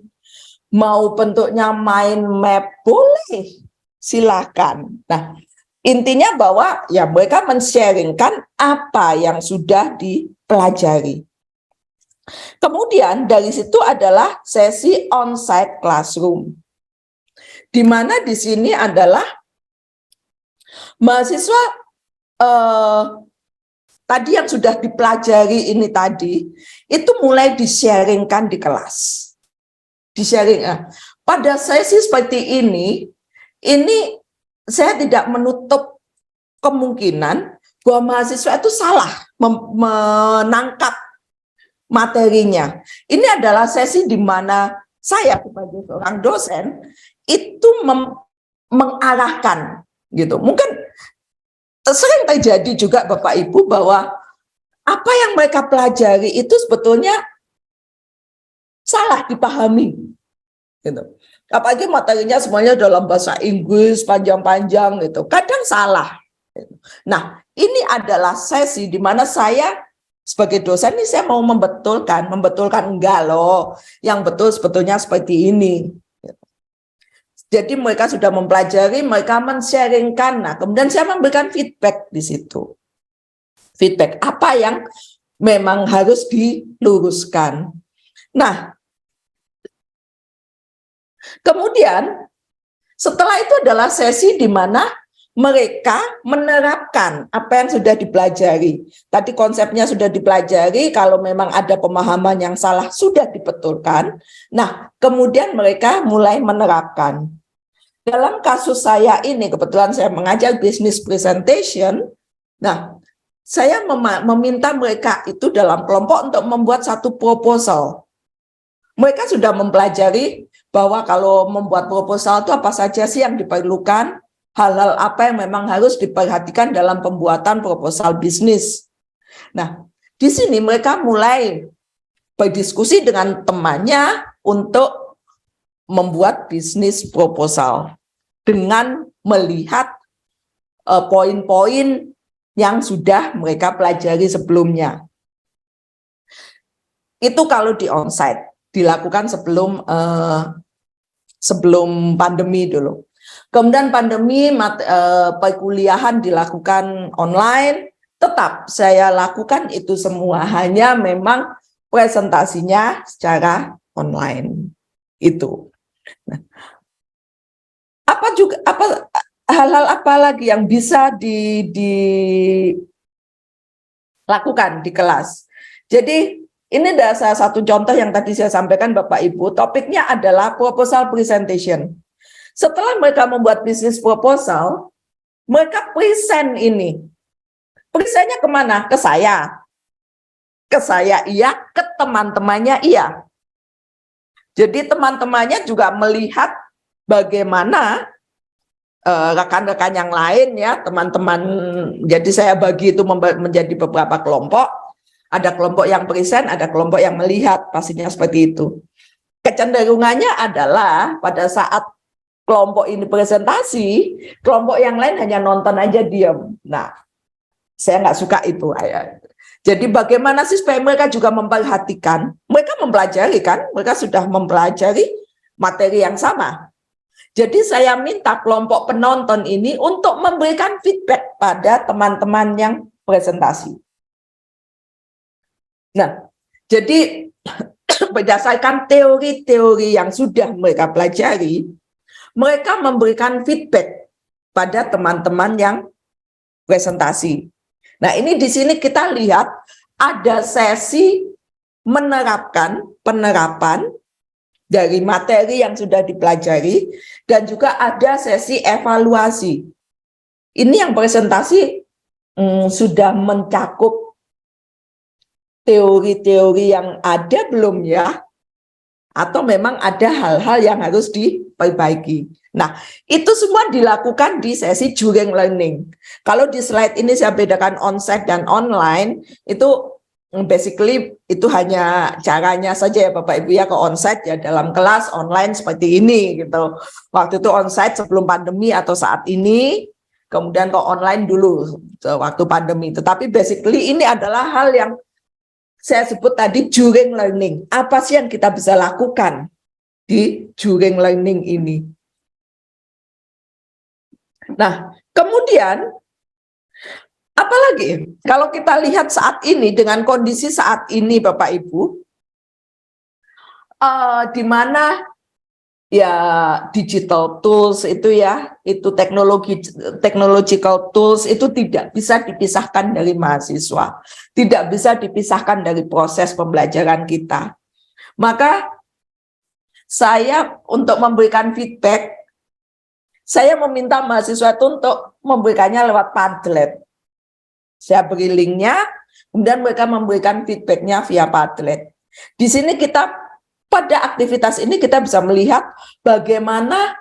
Mau bentuknya mind map, boleh, silahkan. Nah, intinya bahwa ya mereka men-sharingkan apa yang sudah dipelajari. Kemudian dari situ adalah sesi on-site classroom, di mana di sini adalah mahasiswa tadi yang sudah dipelajari ini tadi itu mulai di-sharingkan di kelas. Di-sharing. Pada sesi seperti ini saya tidak menutup kemungkinan bahwa mahasiswa itu salah menangkap materinya. Ini adalah sesi di mana saya sebagai seorang dosen itu mengarahkan gitu. Mungkin sering terjadi juga Bapak Ibu bahwa apa yang mereka pelajari itu sebetulnya salah dipahami gitu. Apalagi materinya semuanya dalam bahasa Inggris panjang-panjang gitu. Kadang salah. Nah, ini adalah sesi di mana saya sebagai dosen ini saya mau membetulkan enggak loh, yang betul sebetulnya seperti ini. Jadi mereka sudah mempelajari, mereka men-sharingkan. Nah, kemudian saya memberikan feedback di situ. Feedback apa yang memang harus diluruskan. Nah, kemudian setelah itu adalah sesi di mana mereka menerapkan apa yang sudah dipelajari. Tadi konsepnya sudah dipelajari, kalau memang ada pemahaman yang salah sudah dibetulkan. Nah, kemudian mereka mulai menerapkan. Dalam kasus saya ini, kebetulan saya mengajar business presentation. Nah, saya meminta mereka itu dalam kelompok untuk membuat satu proposal. Mereka sudah mempelajari bahwa kalau membuat proposal itu apa saja sih yang diperlukan, hal-hal apa yang memang harus diperhatikan dalam pembuatan proposal bisnis. Nah, di sini mereka mulai berdiskusi dengan temannya untuk membuat bisnis proposal dengan melihat poin-poin yang sudah mereka pelajari sebelumnya. Itu kalau di onsite, dilakukan sebelum pandemi dulu. Kemudian pandemi, perkuliahan dilakukan online, tetap saya lakukan itu semua, hanya memang presentasinya secara online itu. Nah, hal-hal apa lagi yang bisa dilakukan di kelas? Jadi ini adalah salah satu contoh yang tadi saya sampaikan Bapak Ibu, topiknya adalah proposal presentation. Setelah mereka membuat bisnis proposal, mereka present ini. Presentnya kemana? Ke saya. Ke saya iya, ke teman-temannya iya. Jadi teman-temannya juga melihat bagaimana rekan-rekan yang lain ya, teman-teman. Jadi saya bagi itu menjadi beberapa kelompok. Ada kelompok yang present, ada kelompok yang melihat, pastinya seperti itu. Kecenderungannya adalah pada saat kelompok ini presentasi, kelompok yang lain hanya nonton aja diam. Nah, saya nggak suka itu. Jadi bagaimana sih supaya mereka juga memperhatikan? Mereka mempelajari kan? Mereka sudah mempelajari materi yang sama. Jadi saya minta kelompok penonton ini untuk memberikan feedback pada teman-teman yang presentasi. Nah, jadi berdasarkan teori-teori yang sudah mereka pelajari, mereka memberikan feedback pada teman-teman yang presentasi. Nah, ini di sini kita lihat ada sesi penerapan dari materi yang sudah dipelajari, dan juga ada sesi evaluasi. Ini yang presentasi sudah mencakup teori-teori yang ada belum ya? Atau memang ada hal-hal yang harus diperbaiki. Nah, itu semua dilakukan di sesi during learning. Kalau di slide ini saya bedakan onsite dan online, itu basically itu hanya caranya saja ya Bapak Ibu ya, ke onsite ya dalam kelas, online seperti ini gitu. Waktu itu onsite sebelum pandemi atau saat ini, kemudian ke online dulu waktu pandemi. Tetapi basically ini adalah hal yang saya sebut tadi during learning. Apa sih yang kita bisa lakukan di during learning ini? Nah, kemudian apalagi kalau kita lihat saat ini dengan kondisi saat ini Bapak Ibu, di mana ya digital tools itu ya, itu technological tools itu tidak bisa dipisahkan dari mahasiswa, tidak bisa dipisahkan dari proses pembelajaran kita. Maka saya untuk memberikan feedback, saya meminta mahasiswa itu untuk memberikannya lewat Padlet. Saya beri linknya, kemudian mereka memberikan feedbacknya via Padlet. Di sini kita pada aktivitas ini kita bisa melihat bagaimana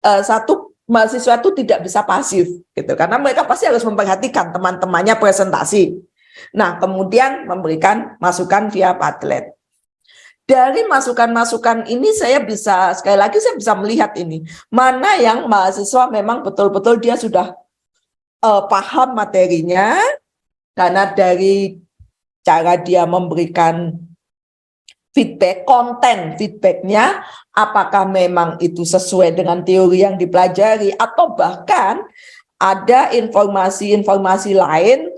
satu mahasiswa itu tidak bisa pasif, gitu, karena mereka pasti harus memperhatikan teman-temannya presentasi. Nah, kemudian memberikan masukan via Padlet. Dari masukan-masukan ini saya bisa, sekali lagi saya bisa melihat ini, mana yang mahasiswa memang betul-betul dia sudah paham materinya, karena dari cara dia memberikan feedback, konten feedbacknya, apakah memang itu sesuai dengan teori yang dipelajari, atau bahkan ada informasi-informasi lain,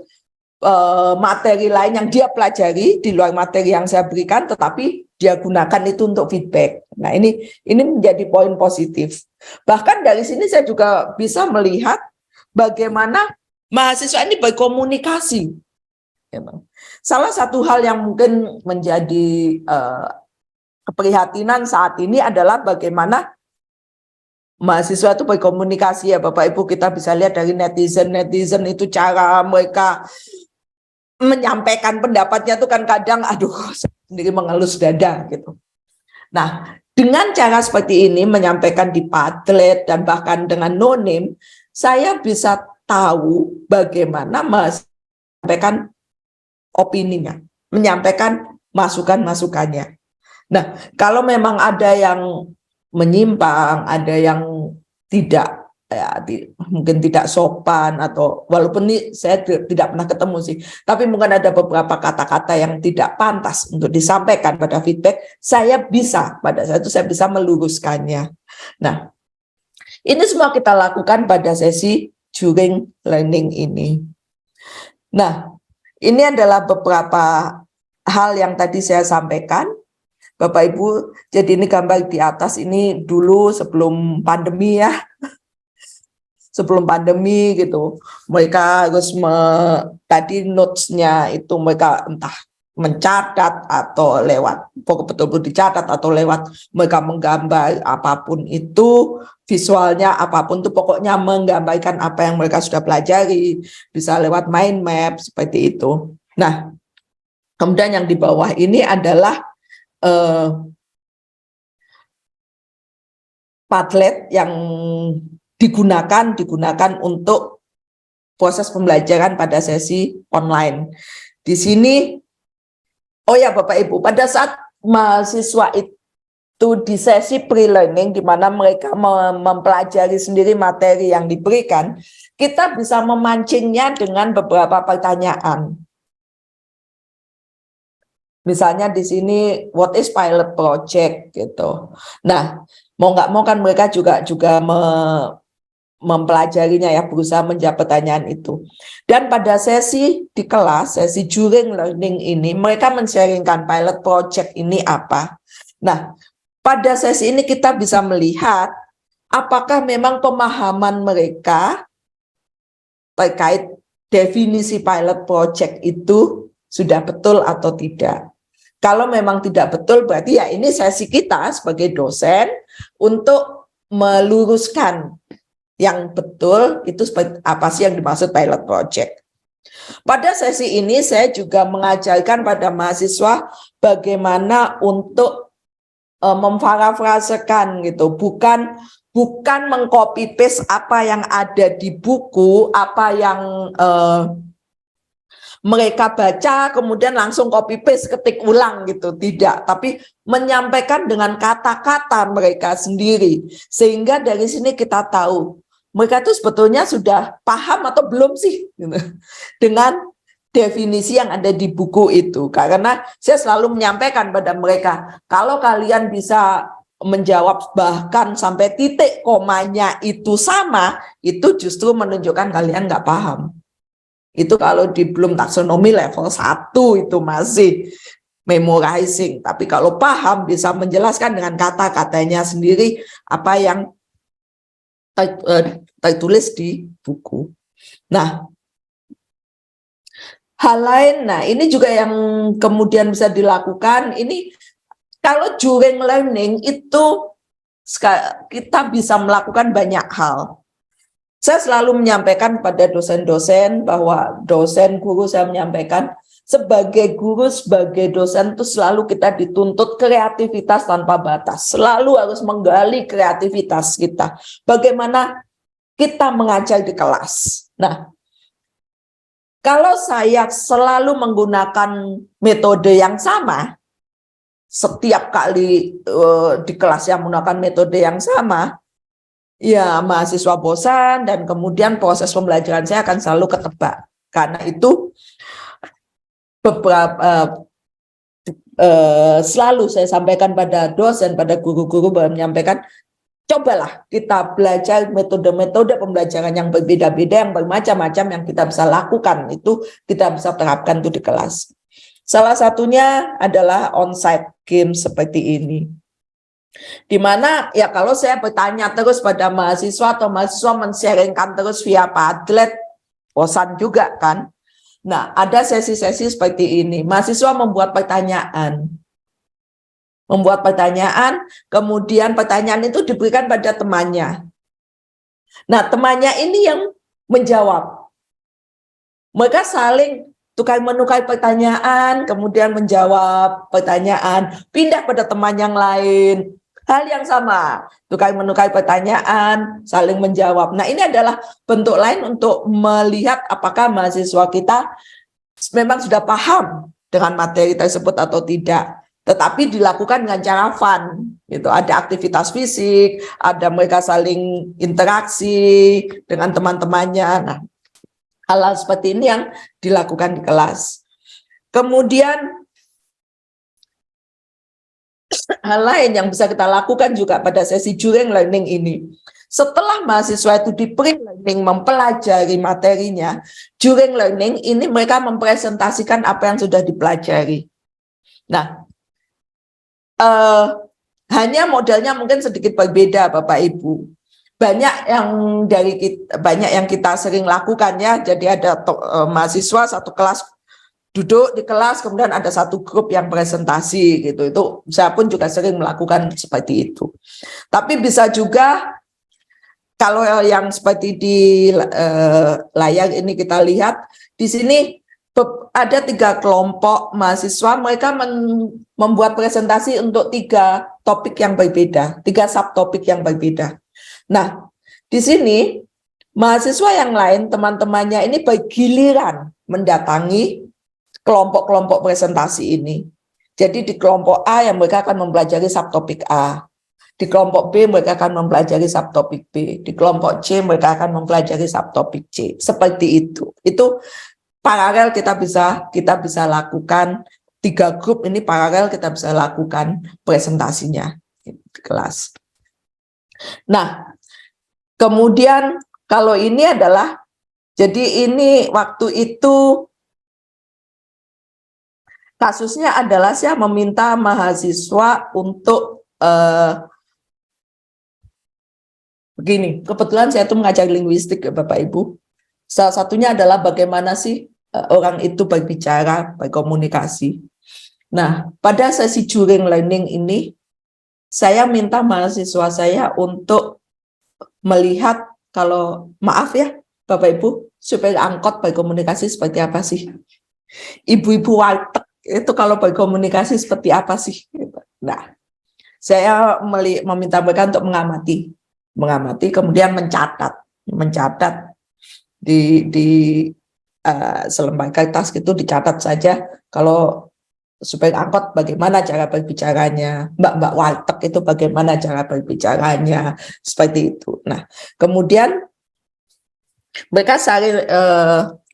materi lain yang dia pelajari di luar materi yang saya berikan, tetapi dia gunakan itu untuk feedback. Nah, ini menjadi poin positif. Bahkan dari sini saya juga bisa melihat bagaimana mahasiswa ini berkomunikasi. Salah satu hal yang mungkin menjadi keprihatinan saat ini adalah bagaimana mahasiswa itu berkomunikasi ya Bapak Ibu. Kita bisa lihat dari netizen itu cara mereka menyampaikan pendapatnya itu kan kadang aduh sendiri mengelus dada gitu. Nah, dengan cara seperti ini menyampaikan di Padlet dan bahkan dengan no name, saya bisa tahu bagaimana menyampaikan opininya, menyampaikan masukan-masukannya. Nah, kalau memang ada yang menyimpang, ada yang tidak mungkin tidak sopan, atau walaupun ini saya tidak pernah ketemu sih, tapi mungkin ada beberapa kata-kata yang tidak pantas untuk disampaikan pada feedback, saya bisa pada saat itu saya bisa meluruskannya. Nah, ini semua kita lakukan pada sesi during learning ini. Nah, ini adalah beberapa hal yang tadi saya sampaikan, Bapak Ibu. Jadi ini gambar di atas ini dulu sebelum pandemi ya. Sebelum pandemi gitu. Mereka harus tadi notes-nya itu mereka entah mencatat atau lewat, betul-betul dicatat atau lewat mereka menggambar apapun itu, visualnya apapun itu, pokoknya menggambarkan apa yang mereka sudah pelajari, bisa lewat mind map seperti itu. Nah, kemudian yang di bawah ini adalah Padlet yang digunakan untuk proses pembelajaran pada sesi online. Di sini, oh ya Bapak Ibu, pada saat mahasiswa itu di sesi pre-learning, di mana mereka mempelajari sendiri materi yang diberikan, kita bisa memancingnya dengan beberapa pertanyaan. Misalnya di sini, what is pilot project gitu. Nah, mau nggak mau kan mereka juga mempelajarinya ya, berusaha menjawab pertanyaan itu. Dan pada sesi di kelas, sesi during learning ini, mereka men-sharingkan pilot project ini apa. Nah, pada sesi ini kita bisa melihat apakah memang pemahaman mereka terkait definisi pilot project itu sudah betul atau tidak. Kalau memang tidak betul, berarti ya ini sesi kita sebagai dosen untuk meluruskan yang betul itu seperti apa sih yang dimaksud pilot project. Pada sesi ini saya juga mengajarkan pada mahasiswa bagaimana untuk memparafrasekan gitu, bukan mengcopy paste apa yang ada di buku, apa yang mereka baca kemudian langsung copy paste ketik ulang gitu, tidak, tapi menyampaikan dengan kata-kata mereka sendiri, sehingga dari sini kita tahu mereka itu sebetulnya sudah paham atau belum sih gitu, dengan definisi yang ada di buku itu. Karena saya selalu menyampaikan pada mereka, kalau kalian bisa menjawab bahkan sampai titik komanya itu sama, itu justru menunjukkan kalian nggak paham. Itu kalau di belum taksonomi level 1 itu masih memorizing, tapi kalau paham bisa menjelaskan dengan kata-katanya sendiri apa yang tertulis di buku. Nah, hal lain, nah ini juga yang kemudian bisa dilakukan, ini kalau during learning itu kita bisa melakukan banyak hal. Saya selalu menyampaikan pada dosen-dosen bahwa dosen guru saya menyampaikan sebagai guru, sebagai dosen itu selalu kita dituntut kreativitas tanpa batas. Selalu harus menggali kreativitas kita. Bagaimana kita mengajar di kelas. Nah, kalau saya selalu menggunakan metode yang sama, setiap kali di kelas yang menggunakan metode yang sama, ya mahasiswa bosan dan kemudian proses pembelajaran saya akan selalu ketebak. Karena itu beberapa selalu saya sampaikan pada dosen, pada guru-guru bahwa menyampaikan, cobalah kita belajar metode-metode pembelajaran yang berbeda-beda, yang bermacam-macam yang kita bisa lakukan, itu kita bisa terapkan itu di kelas. Salah satunya adalah on-site game seperti ini. Di mana ya kalau saya bertanya terus pada mahasiswa atau mahasiswa men-sharingkan terus via Padlet, bosan juga kan. Nah, ada sesi-sesi seperti ini. Mahasiswa membuat pertanyaan. Kemudian pertanyaan itu diberikan pada temannya. Nah, temannya ini yang menjawab. Mereka saling tukar-menukar pertanyaan, kemudian menjawab pertanyaan, pindah pada teman yang lain. Hal yang sama, tukar-menukar pertanyaan, saling menjawab. Nah, ini adalah bentuk lain untuk melihat apakah mahasiswa kita memang sudah paham dengan materi tersebut atau tidak. Tetapi dilakukan dengan cara fun, gitu. Ada aktivitas fisik, ada mereka saling interaksi dengan teman-temannya. Nah, hal-hal seperti ini yang dilakukan di kelas. Kemudian hal lain yang bisa kita lakukan juga pada sesi during learning ini. Setelah mahasiswa itu di pre-learning mempelajari materinya, during learning ini mereka mempresentasikan apa yang sudah dipelajari. Nah, hanya modelnya mungkin sedikit berbeda Bapak Ibu. Banyak yang kita sering lakukan ya. Jadi ada mahasiswa satu kelas duduk di kelas, kemudian ada satu grup yang presentasi gitu. Itu saya pun juga sering melakukan seperti itu. Tapi bisa juga kalau yang seperti di layar ini kita lihat, di sini ada 3 kelompok mahasiswa, mereka membuat presentasi untuk 3 topik yang berbeda, 3 subtopik yang berbeda. Nah, di sini mahasiswa yang lain, teman-temannya ini bergiliran mendatangi kelompok-kelompok presentasi ini. Jadi di kelompok A yang mereka akan mempelajari subtopik A. Di kelompok B mereka akan mempelajari subtopik B. Di kelompok C mereka akan mempelajari subtopik C. Seperti itu. Itu paralel kita bisa lakukan 3 grup ini paralel kita bisa lakukan presentasinya di kelas. Nah, kemudian kalau ini adalah, jadi ini waktu itu kasusnya adalah saya meminta mahasiswa untuk begini, kebetulan saya itu mengajar linguistik ya Bapak Ibu. Salah satunya adalah bagaimana sih orang itu berbicara, berkomunikasi. Nah, pada sesi during learning ini, saya minta mahasiswa saya untuk melihat, kalau maaf ya Bapak Ibu, supaya angkot berkomunikasi seperti apa sih? Ibu-ibu warteg itu kalau berkomunikasi seperti apa sih? Nah, saya meminta mereka untuk mengamati, kemudian mencatat di selembar kertas gitu, dicatat saja kalau supaya angkot bagaimana cara berbicaranya, mbak-mbak warteg itu bagaimana cara berbicaranya, seperti itu. Nah, kemudian mereka saling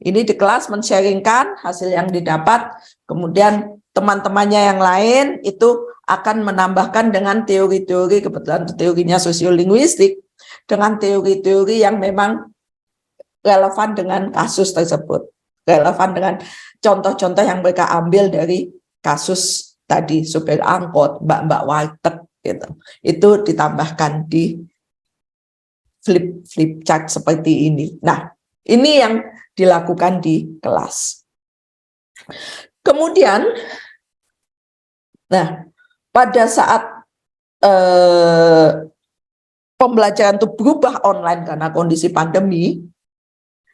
ini di kelas men-sharingkan hasil yang didapat, kemudian teman-temannya yang lain itu akan menambahkan dengan teori-teori, kebetulan teorinya sosiolinguistik, dengan teori-teori yang memang relevan dengan kasus tersebut, relevan dengan contoh-contoh yang mereka ambil dari kasus tadi, supir angkot, mbak-mbak warteg gitu. Itu ditambahkan di flip chart seperti ini. Nah, ini yang dilakukan di kelas. Kemudian, nah, pada saat pembelajaran itu berubah online karena kondisi pandemi,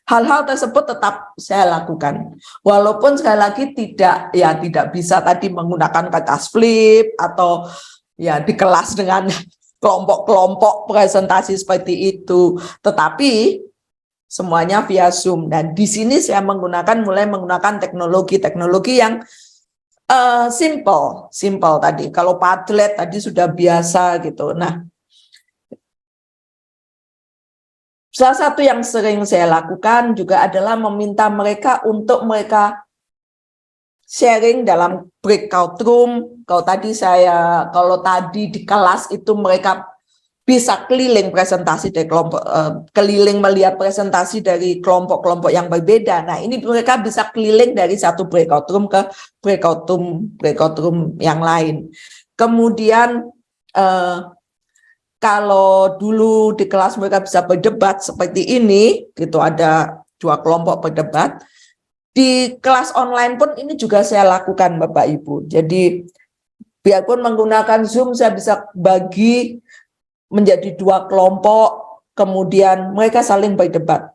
hal-hal tersebut tetap saya lakukan. Walaupun sekali lagi tidak bisa tadi menggunakan kertas flip atau ya di kelas dengan kelompok-kelompok presentasi seperti itu, tetapi semuanya via Zoom. Dan di sini saya mulai menggunakan teknologi yang simple tadi. Kalau Padlet tadi sudah biasa gitu. Nah, salah satu yang sering saya lakukan juga adalah meminta mereka untuk mereka sharing dalam breakout room. Kalau tadi di kelas itu mereka bisa keliling presentasi dari kelompok, keliling melihat presentasi dari kelompok-kelompok yang berbeda. Nah, ini mereka bisa keliling dari satu breakout room ke breakout room yang lain. Kemudian kalau dulu di kelas mereka bisa berdebat seperti ini, gitu, ada 2 kelompok berdebat. Di kelas online pun ini juga saya lakukan Bapak Ibu. Jadi biarpun menggunakan Zoom, saya bisa bagi menjadi 2 kelompok, kemudian mereka saling berdebat,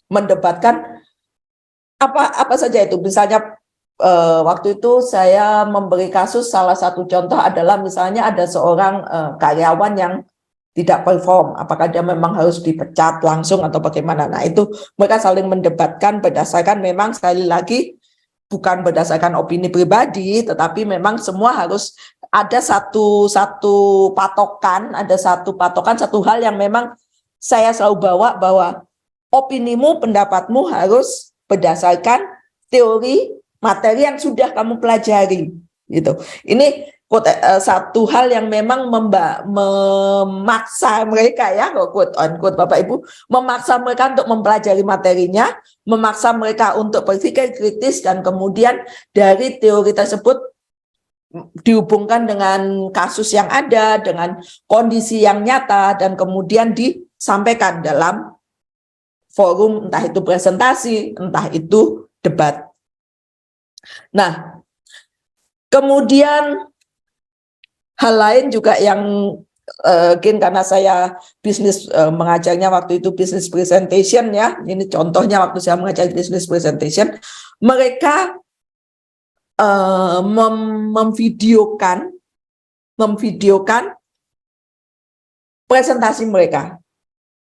mendebatkan apa saja itu. Misalnya waktu itu saya memberi kasus, salah satu contoh adalah misalnya ada seorang karyawan yang tidak perform, apakah dia memang harus dipecat langsung atau bagaimana. Nah, itu mereka saling mendebatkan berdasarkan, memang sekali lagi bukan berdasarkan opini pribadi, tetapi memang semua harus ada satu patokan, satu hal yang memang saya selalu bawa, bahwa opinimu, pendapatmu harus berdasarkan teori materi yang sudah kamu pelajari, gitu. Ini satu hal yang memang memaksa mereka, ya, quote on quote Bapak Ibu, memaksa mereka untuk mempelajari materinya, memaksa mereka untuk berpikir kritis, dan kemudian dari teori tersebut dihubungkan dengan kasus yang ada, dengan kondisi yang nyata, dan kemudian disampaikan dalam forum, entah itu presentasi, entah itu debat. Nah, kemudian hal lain juga yang mungkin karena saya mengajarnya waktu itu business presentation, ya, ini contohnya waktu saya mengajar business presentation, mereka memvideokan presentasi mereka.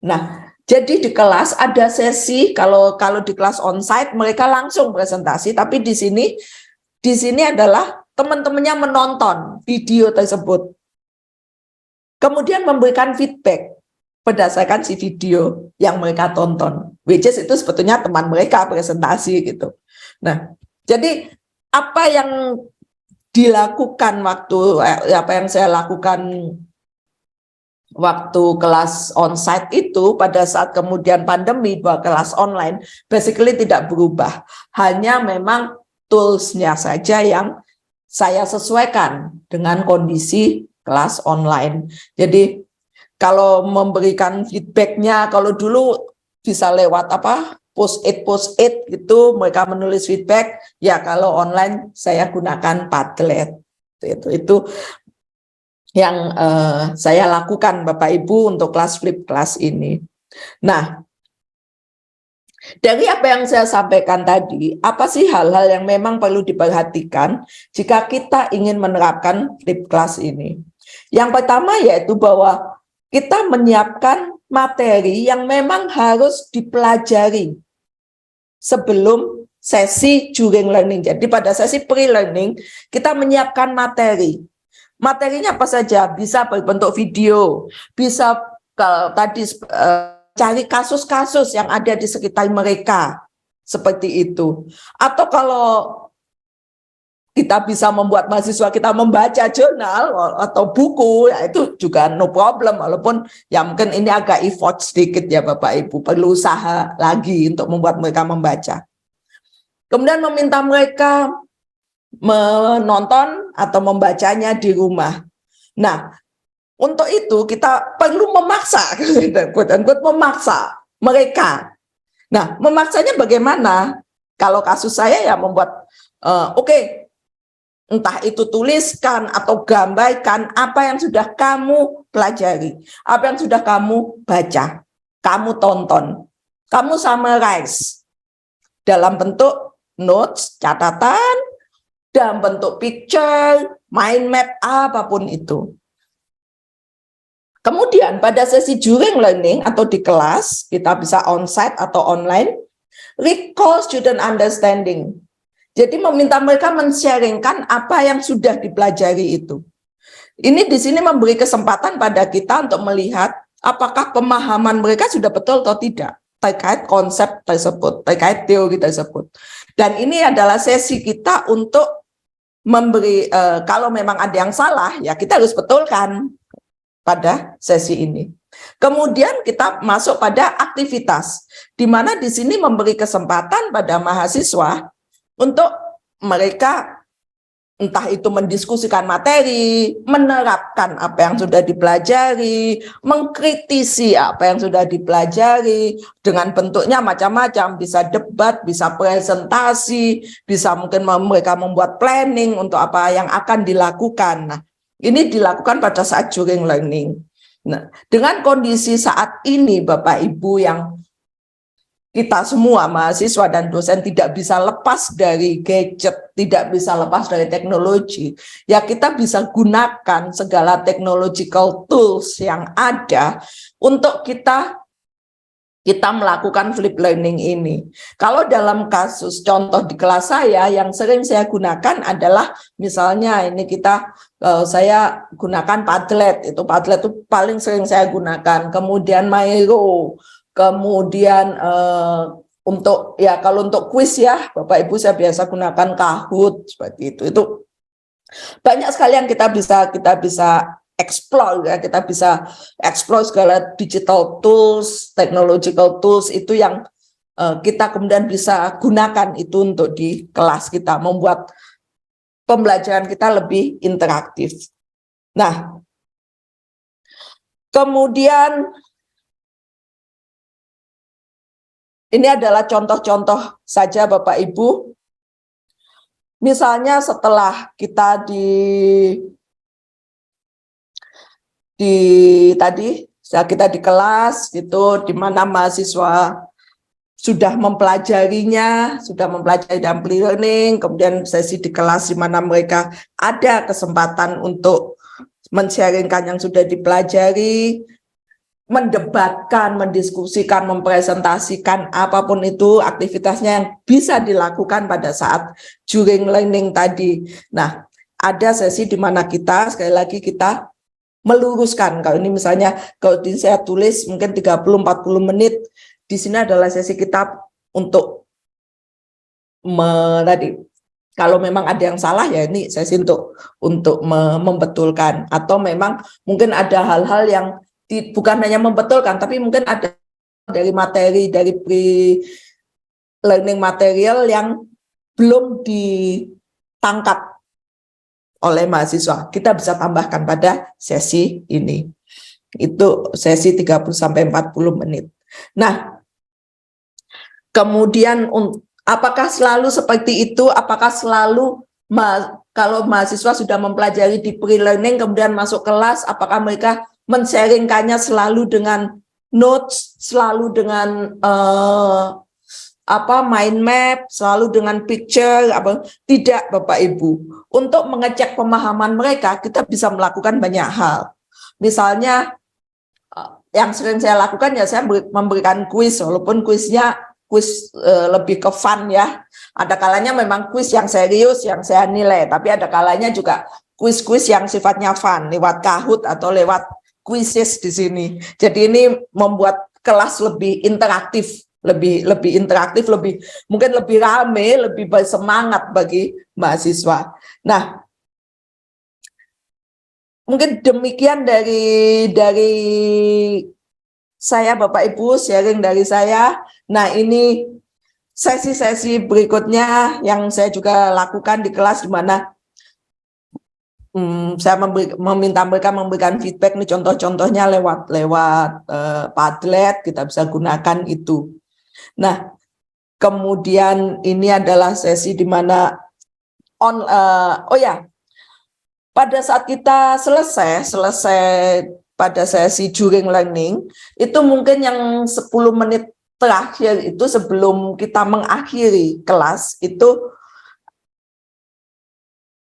Nah, jadi di kelas ada sesi, kalau di kelas onsite mereka langsung presentasi, tapi di sini adalah teman-temannya menonton video tersebut, kemudian memberikan feedback berdasarkan si video yang mereka tonton, which is itu sebetulnya teman mereka presentasi gitu. Nah, jadi apa yang dilakukan apa yang saya lakukan waktu kelas onsite itu pada saat kemudian pandemi bahwa kelas online basically tidak berubah, hanya memang tools-nya saja yang saya sesuaikan dengan kondisi kelas online. Jadi kalau memberikan feedbacknya, kalau dulu bisa lewat post-it gitu, mereka menulis feedback. Ya kalau online saya gunakan Padlet. Itu yang saya lakukan Bapak Ibu untuk kelas flip kelas ini. Nah, dari apa yang saya sampaikan tadi, apa sih hal-hal yang memang perlu diperhatikan jika kita ingin menerapkan flip class ini? Yang pertama yaitu bahwa kita menyiapkan materi yang memang harus dipelajari sebelum sesi during learning. Jadi pada sesi pre-learning kita menyiapkan materi. Materinya apa saja? Bisa berbentuk video, bisa tadi cari kasus-kasus yang ada di sekitar mereka, seperti itu. Atau kalau kita bisa membuat mahasiswa kita membaca jurnal atau buku, ya itu juga no problem, walaupun ya mungkin ini agak effort sedikit ya Bapak Ibu, perlu usaha lagi untuk membuat mereka membaca. Kemudian meminta mereka menonton atau membacanya di rumah. Nah, untuk itu kita perlu memaksa, memaksa mereka. Nah, memaksanya bagaimana? Kalau kasus saya ya membuat, oke, entah itu tuliskan atau gambarkan apa yang sudah kamu pelajari, apa yang sudah kamu baca, kamu tonton, kamu summarize dalam bentuk notes, catatan, dalam bentuk picture, mind map, apapun itu. Kemudian pada sesi during learning atau di kelas, kita bisa onsite atau online, recall student understanding. Jadi meminta mereka men-sharingkan apa yang sudah dipelajari itu. Ini di sini memberi kesempatan pada kita untuk melihat apakah pemahaman mereka sudah betul atau tidak terkait konsep tersebut, terkait teori tersebut. Dan ini adalah sesi kita untuk memberi, kalau memang ada yang salah, ya kita harus betulkan pada sesi ini. Kemudian kita masuk pada aktivitas, di mana di sini memberi kesempatan pada mahasiswa untuk mereka entah itu mendiskusikan materi, menerapkan apa yang sudah dipelajari, mengkritisi apa yang sudah dipelajari, dengan bentuknya macam-macam, bisa debat, bisa presentasi, bisa mungkin mereka membuat planning untuk apa yang akan dilakukan. Nah, ini dilakukan pada saat during learning. Nah, dengan kondisi saat ini Bapak Ibu yang kita semua mahasiswa dan dosen tidak bisa lepas dari gadget, tidak bisa lepas dari teknologi, ya kita bisa gunakan segala technological tools yang ada untuk kita melakukan flip learning ini. Kalau dalam kasus contoh di kelas saya yang sering saya gunakan adalah misalnya ini saya gunakan Padlet, itu paling sering saya gunakan, kemudian Miro. Kemudian kalau untuk kuis ya Bapak Ibu saya biasa gunakan Kahoot seperti itu. Itu banyak sekali yang kita bisa explore ya, kita bisa explore segala digital tools, technological tools itu yang kita kemudian bisa gunakan itu untuk di kelas kita, membuat pembelajaran kita lebih interaktif. Nah, kemudian ini adalah contoh-contoh saja Bapak Ibu. Misalnya setelah kita kita di kelas gitu, di mana mahasiswa sudah mempelajarinya, sudah mempelajari dalam pre-learning, kemudian sesi di kelas di mana mereka ada kesempatan untuk men-sharingkan yang sudah dipelajari, mendebatkan, mendiskusikan, mempresentasikan apapun itu aktivitasnya yang bisa dilakukan pada saat during learning tadi. Nah, ada sesi di mana kita sekali lagi kita meluruskan. Kalau ini misalnya kalau saya tulis mungkin 30-40 menit, di sini adalah sesi kita untuk kalau memang ada yang salah ya ini sesi untuk membetulkan, atau memang mungkin ada hal-hal yang bukan hanya membetulkan, tapi mungkin ada dari materi, dari pre-learning material yang belum ditangkap oleh mahasiswa. Kita bisa tambahkan pada sesi ini. Itu sesi 30-40 menit. Nah, kemudian apakah selalu seperti itu? Apakah selalu kalau mahasiswa sudah mempelajari di pre-learning kemudian masuk kelas, apakah mereka men-sharingkannya selalu dengan notes, selalu dengan mind map, selalu dengan picture, tidak Bapak Ibu. Untuk mengecek pemahaman mereka, kita bisa melakukan banyak hal. Misalnya yang sering saya lakukan ya saya memberikan kuis, walaupun kuisnya lebih ke fun ya. Ada kalanya memang kuis yang serius yang saya nilai, tapi ada kalanya juga kuis-kuis yang sifatnya fun lewat Kahoot atau lewat quizzes di sini. Jadi ini membuat kelas lebih interaktif, lebih interaktif, mungkin lebih rame, lebih bersemangat bagi mahasiswa. Nah, mungkin demikian dari saya Bapak Ibu, sharing dari saya. Nah, ini sesi-sesi berikutnya yang saya juga lakukan di kelas, di mana saya meminta mereka memberikan feedback nih, contoh-contohnya lewat Padlet, kita bisa gunakan itu. Nah, kemudian ini adalah sesi di mana pada saat kita selesai pada sesi during learning, itu mungkin yang 10 menit terakhir itu sebelum kita mengakhiri kelas, itu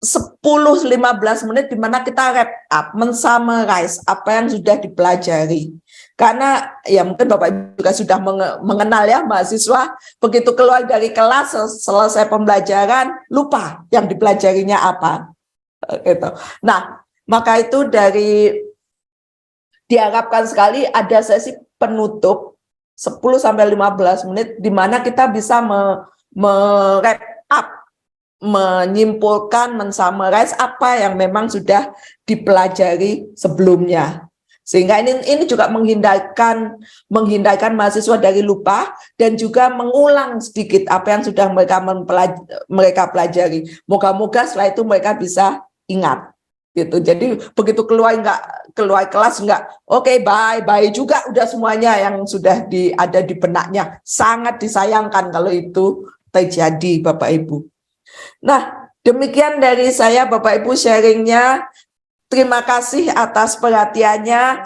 10-15 menit di mana kita wrap up, men-summarize apa yang sudah dipelajari. Karena ya mungkin Bapak Ibu juga sudah mengenal ya mahasiswa, begitu keluar dari kelas selesai pembelajaran lupa yang dipelajarinya apa. Gitu. Nah, maka itu diharapkan sekali ada sesi penutup 10-15 menit di mana kita bisa wrap up, menyimpulkan, men-summarize apa yang memang sudah dipelajari sebelumnya. Sehingga ini juga menghindarkan mahasiswa dari lupa dan juga mengulang sedikit apa yang sudah mereka pelajari. Moga-moga setelah itu mereka bisa ingat. Gitu. Jadi begitu keluar kelas oke, bye juga udah semuanya yang sudah ada di benaknya. Sangat disayangkan kalau itu terjadi Bapak Ibu. Nah, demikian dari saya Bapak Ibu sharingnya. Terima kasih atas perhatiannya.